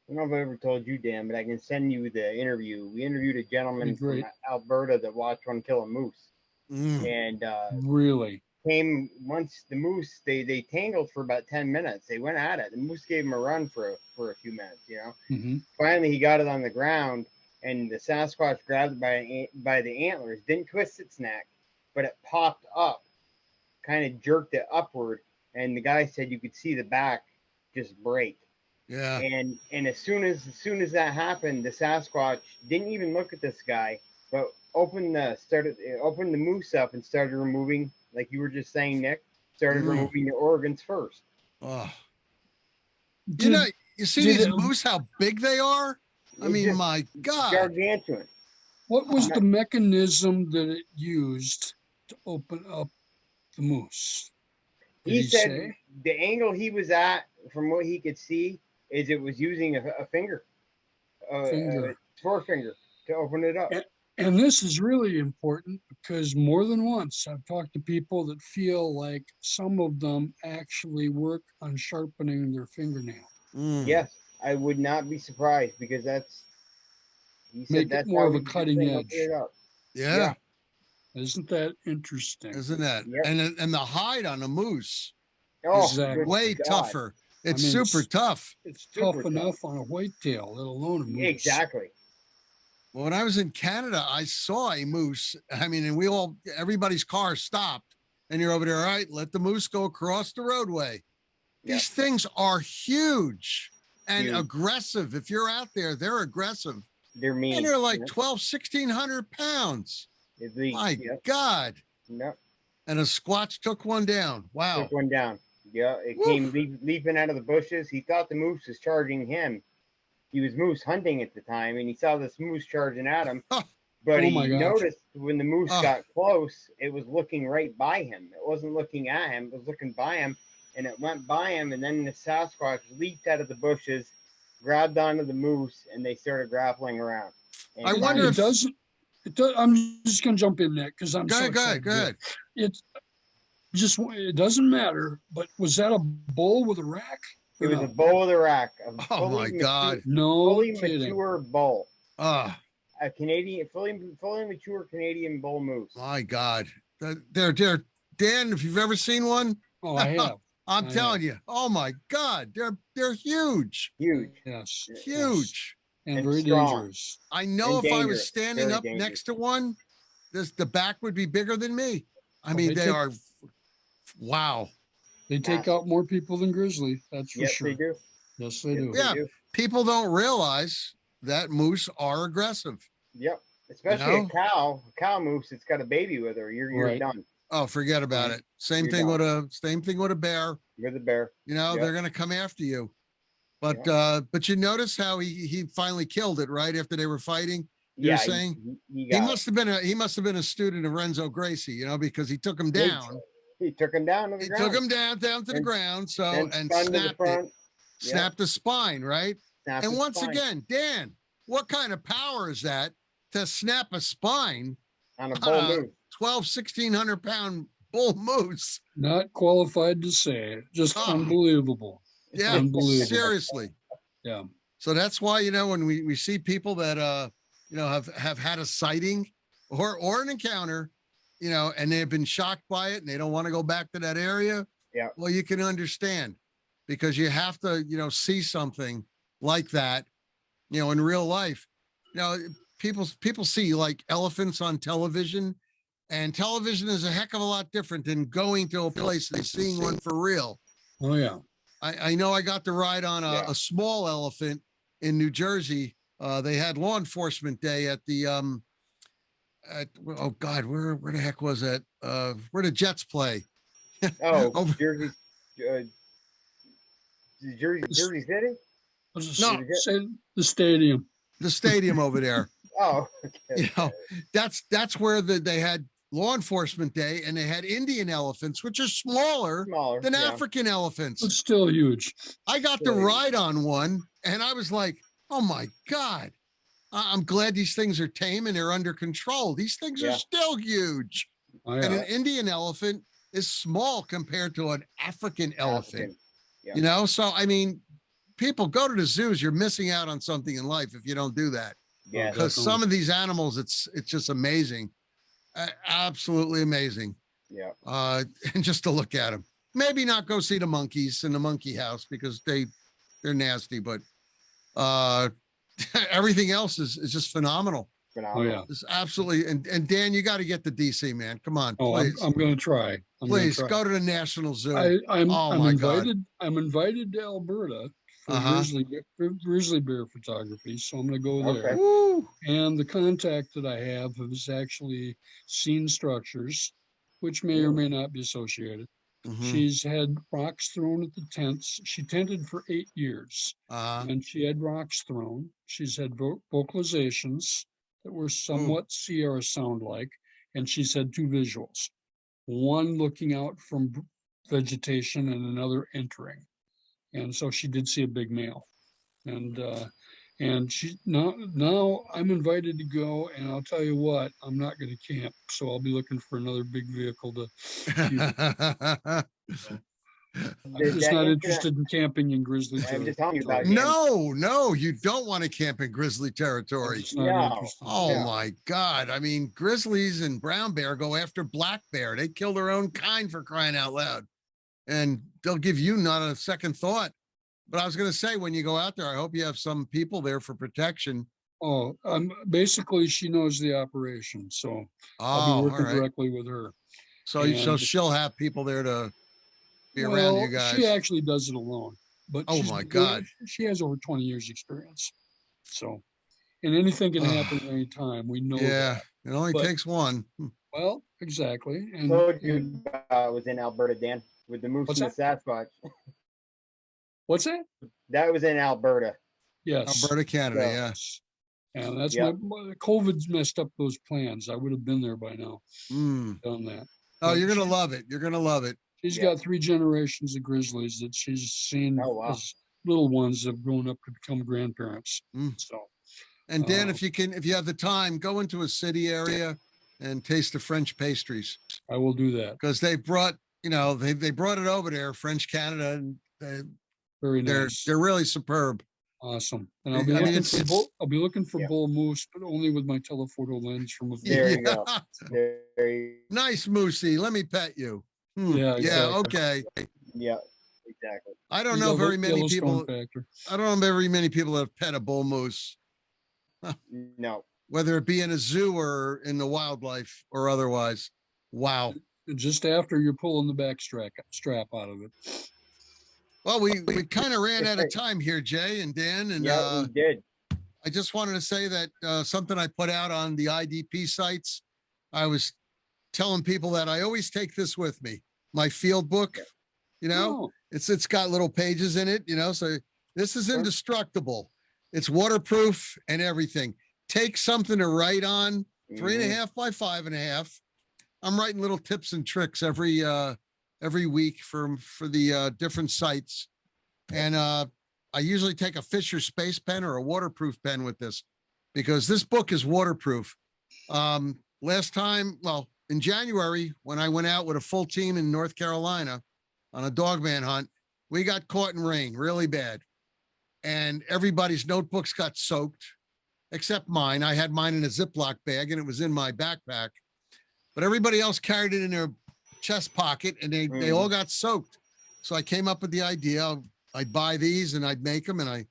don't know if I ever told you, Dan, but I can send you the interview. We interviewed a gentleman from Great. Alberta that watched one kill a moose, Mm. and Really? came once the moose. They tangled for about 10 minutes. They went at it. The moose gave him a run for a few minutes. Mm-hmm. Finally, he got it on the ground, and the Sasquatch grabbed it by the antlers. Didn't twist its neck, but it popped up, kind of jerked it upward, and the guy said you could see the back just break. Yeah. And as soon as that happened, the Sasquatch didn't even look at this guy, but opened the moose up and started removing, like you were just saying, Nick, removing the organs first. Oh. Did, You see did these it- moose, how big they are? I It mean, just my God. gargantuan. What was the mechanism that it used to open up the moose? Did He said say? the angle he was at, from what he could see, is it was using a finger, Finger. forefinger, to open it up. And this is really important because more than once I've talked to people that feel like some of them actually work on sharpening their fingernail. Mm. Yes, I would not be surprised because he said Make it that's more how of a he cutting opened edge. it up. Yeah. Isn't that interesting? Isn't that? Yep. And the hide on a moose Oh, Exactly. good way God. tougher. It's I mean, super tough. It's Super tough tough. enough on a whitetail, let alone a moose. Exactly. Well, when I was in Canada, I saw a moose. I mean, and everybody's car stopped, and you're over there. All right, let the moose go across the roadway. Yep. These things are huge and Huge. aggressive. If you're out there, they're aggressive. They're mean. And they're like Yep. 1,200, 1,600 pounds. At least. My Yep. God. Yep. And a Squatch took one down. Wow. Took one down. Yeah, it Woof. came leaping out of the bushes. He thought the moose was charging him. He was moose hunting at the time, and he saw this moose charging at him. Oh. But Oh my he gosh. noticed when the moose Oh. got close, it was looking right by him. It wasn't looking at him, it was looking by him, and it went by him. And then the Sasquatch leaped out of the bushes, grabbed onto the moose, and they started grappling around. And I he wonder It if- doesn't. It does, I'm just gonna jump in there because I'm Go so ahead, go ahead, excited. go ahead. It just it doesn't matter. But was that a bull with a rack? It Or was no? a bull with a rack. Oh my God. No Fully kidding. mature bull. Oh A Canadian, fully mature Canadian bull moose. my God. They're Dan, if you've ever seen one, Oh, I have. I'm I telling you, oh my God, they're huge, Huge. Yes. huge. And, And very strong. dangerous. I know And if I was dangerous, standing very up dangerous. next to one, the back would be bigger than me. I mean, they they take- are, wow. They take out more people than grizzly. That's for Yes, sure. they do. Yes, they Yes, do. they Yeah. do. People don't realize that moose are aggressive. Yep. Especially know? a cow moose that's got a baby with her. You're Right. done. Oh, forget about it. Same You're thing done. with a bear. You're the bear. You know, Yep. they're gonna come after you. But you notice how he finally killed it right after they were fighting. You're Yeah, saying he he got must have been a student of Renzo Gracie, you know, because he took him He down. He took him down to the He ground. took him down to the And- ground. So and spun to the snapped it, front. snapped the spine, right? Snapped And his once spine again, Dan, what kind of power is that to snap a spine on a bull moose. 1,600 pound bull moose? Not qualified to say. Just Oh. unbelievable. Yeah, Unbelievable. seriously. Yeah. So that's why, you know, when we see people that you know have had a sighting or an encounter, you know, and they've been shocked by it and they don't want to go back to that area. Yeah. Well, you can understand because you have to, you know, see something like that, you know, in real life. You know, people see like elephants on television, and television is a heck of a lot different than going to a place and seeing one for real. Oh yeah. I know I got to ride on Yeah. a small elephant in New Jersey. They had law enforcement day at the oh God, where the heck was that? Where the Jets play? Oh, Over- Jersey, Jersey City. What's it No. say? The stadium. The stadium over there. Oh, okay. You know, that's where they had law enforcement day, and they had Indian elephants, which are smaller Smaller than yeah. African elephants. It's still huge. I got to Really? ride on one, and I was like, "Oh my God, I'm glad these things are tame and they're under control. These things are Yeah. still huge." Oh, And yeah. an Indian elephant is small compared to an African elephant. African. Yeah. You know, so I mean, people go to the zoos. You're missing out on something in life if you don't do that. Yeah, Because definitely. some of these animals, it's just amazing, absolutely amazing. yeah. And just to look at them. Maybe not go see the monkeys in the monkey house because they're nasty, but everything else is just phenomenal. Oh Phenomenal. yeah. It's absolutely. And Dan, you got to get to DC, man. Come on, Oh, please, I'm going to try. I'm gonna please try. go to the National Zoo. I'm Oh, my God. invited. I'm invited to Alberta for Uh-huh. grizzly bear photography, so I'm going to go there. Okay. Woo! And the contact that I have has actually seen structures, which may or may not be associated. Mhm. She's had rocks thrown at the tents. She tented for 8 years, and she had rocks thrown. She's had vocalizations that were somewhat see or sound like, and she's had 2 visuals, one looking out from vegetation and another entering. And so she did see a big male, and she now I'm invited to go, and I'll tell you what, I'm not going to camp, so I'll be looking for another big vehicle to. I'm Did just that not incident- interested in camping in grizzly I'm territory. just telling you about No, you don't want to camp in grizzly I'm territory. just not No. interested. Oh Yeah. my God. I mean, grizzlies and brown bear go after black bear. They kill their own kind, for crying out loud. And they'll give you not a second thought. But I was going to say, when you go out there, I hope you have some people there for protection. Oh, basically she knows the operation, so I'll Oh, be all working right. directly with her. So and- she'll have people there to be around Well, you guys. she actually does it alone, but Oh she's my been God. doing it- she has over 20 years experience. So, and anything can Ugh. happen at any time. We know Yeah, that. it only But- takes one. Well, exactly. And, Told and you was in Alberta, Dan, with the moose What's and the Sasquatch. what's that? That was in Alberta. Yes. Alberta, Canada. So, Yeah. And that's Yeah. my COVID's messed up those plans. I would have been there by now, Mm. done that. Oh, But you're gonna love it. You're gonna love it. She's Yeah. got 3 generations of grizzlies that she's seen Oh, wow. as little ones that have grown up to become grandparents. Mm. So, And Dan, Uh, if you have the time, go into a city area and taste the French pastries, I will do that. because they brought, they brought it over there, French Canada, and Very they're nice. really superb. Awesome. And I'll I be mean, looking it's- for it's- bull. I'll be looking for Yeah. bull moose, but only with my telephoto lens from a There you Yeah. go. There you, Nice moosey. Let me pet you. Hmm. Yeah, Yeah. exactly. Okay. yeah, exactly. I don't You know go very the many Yellowstone people. factor. I don't know very many people that have pet a bull moose, No. whether it be in a zoo or in the wildlife or otherwise. Wow. And just after you're pulling the back strap out of it. Well, we kind of ran out of time here, Jay and Dan, and Yeah, we did. I just wanted to say that something I put out on the IDP sites. I was telling people that I always take this with me, my field book. Oh, It's got little pages in it, so this is indestructible. It's waterproof and everything. Take something to write on, 3.5 by 5.5. I'm writing little tips and tricks every week for the different sites. And I usually take a Fisher Space Pen or a waterproof pen with this, because this book is waterproof. Last time, well, in January, when I went out with a full team in North Carolina on a Dogman hunt, we got caught in rain really bad. And everybody's notebooks got soaked, except mine. I had mine in a Ziploc bag and it was in my backpack. But everybody else carried it in their chest pocket, and they all got soaked. So I came up with the idea. I'd buy these and I'd make them, and I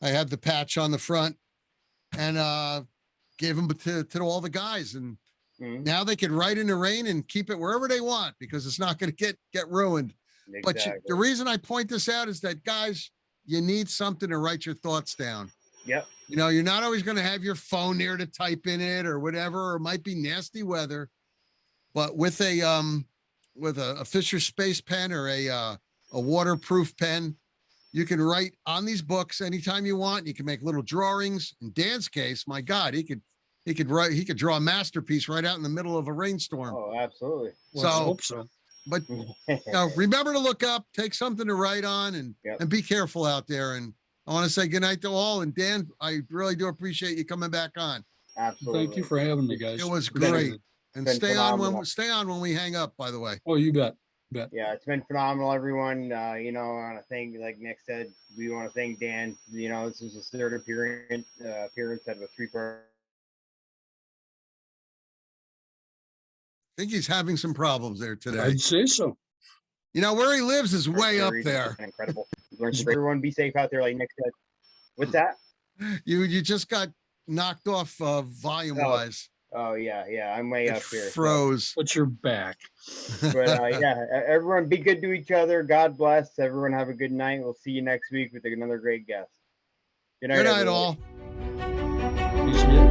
had the patch on the front, and gave them to all the guys. And now they can write in the rain and keep it wherever they want, because it's not going to get ruined. Exactly. But the reason I point this out is that, guys, you need something to write your thoughts down. Yep. You're not always going to have your phone there to type in it or whatever, or it might be nasty weather. But with a Fisher Space Pen or a waterproof pen, you can write on these books anytime you want. You can make little drawings. In Dan's case, my God, he could draw a masterpiece right out in the middle of a rainstorm. Oh, absolutely. let's hope so. But remember to look up, take something to write on, and be careful out there. And I want to say goodnight to all. And Dan, I really do appreciate you coming back on. Absolutely. Thank you for having me, guys. It was Appreciate great. it. And Been stay phenomenal. on when we hang up, by the way. Oh, you bet. Yeah, it's been phenomenal, everyone. I want to thank, like Nick said, we want to thank Dan. This is his third appearance out of a 3-part. I think he's having some problems there today. I'd say so. Where he lives is way up there. Incredible. Everyone be safe out there, like Nick said. What's that? You just got knocked off volume wise. Oh yeah, I'm way It up here. froze. But you're back. But everyone be good to each other. God bless. Everyone have a good night. We'll see you next week with another great guest. Good night, Good night, everyone. all. Peace, yeah.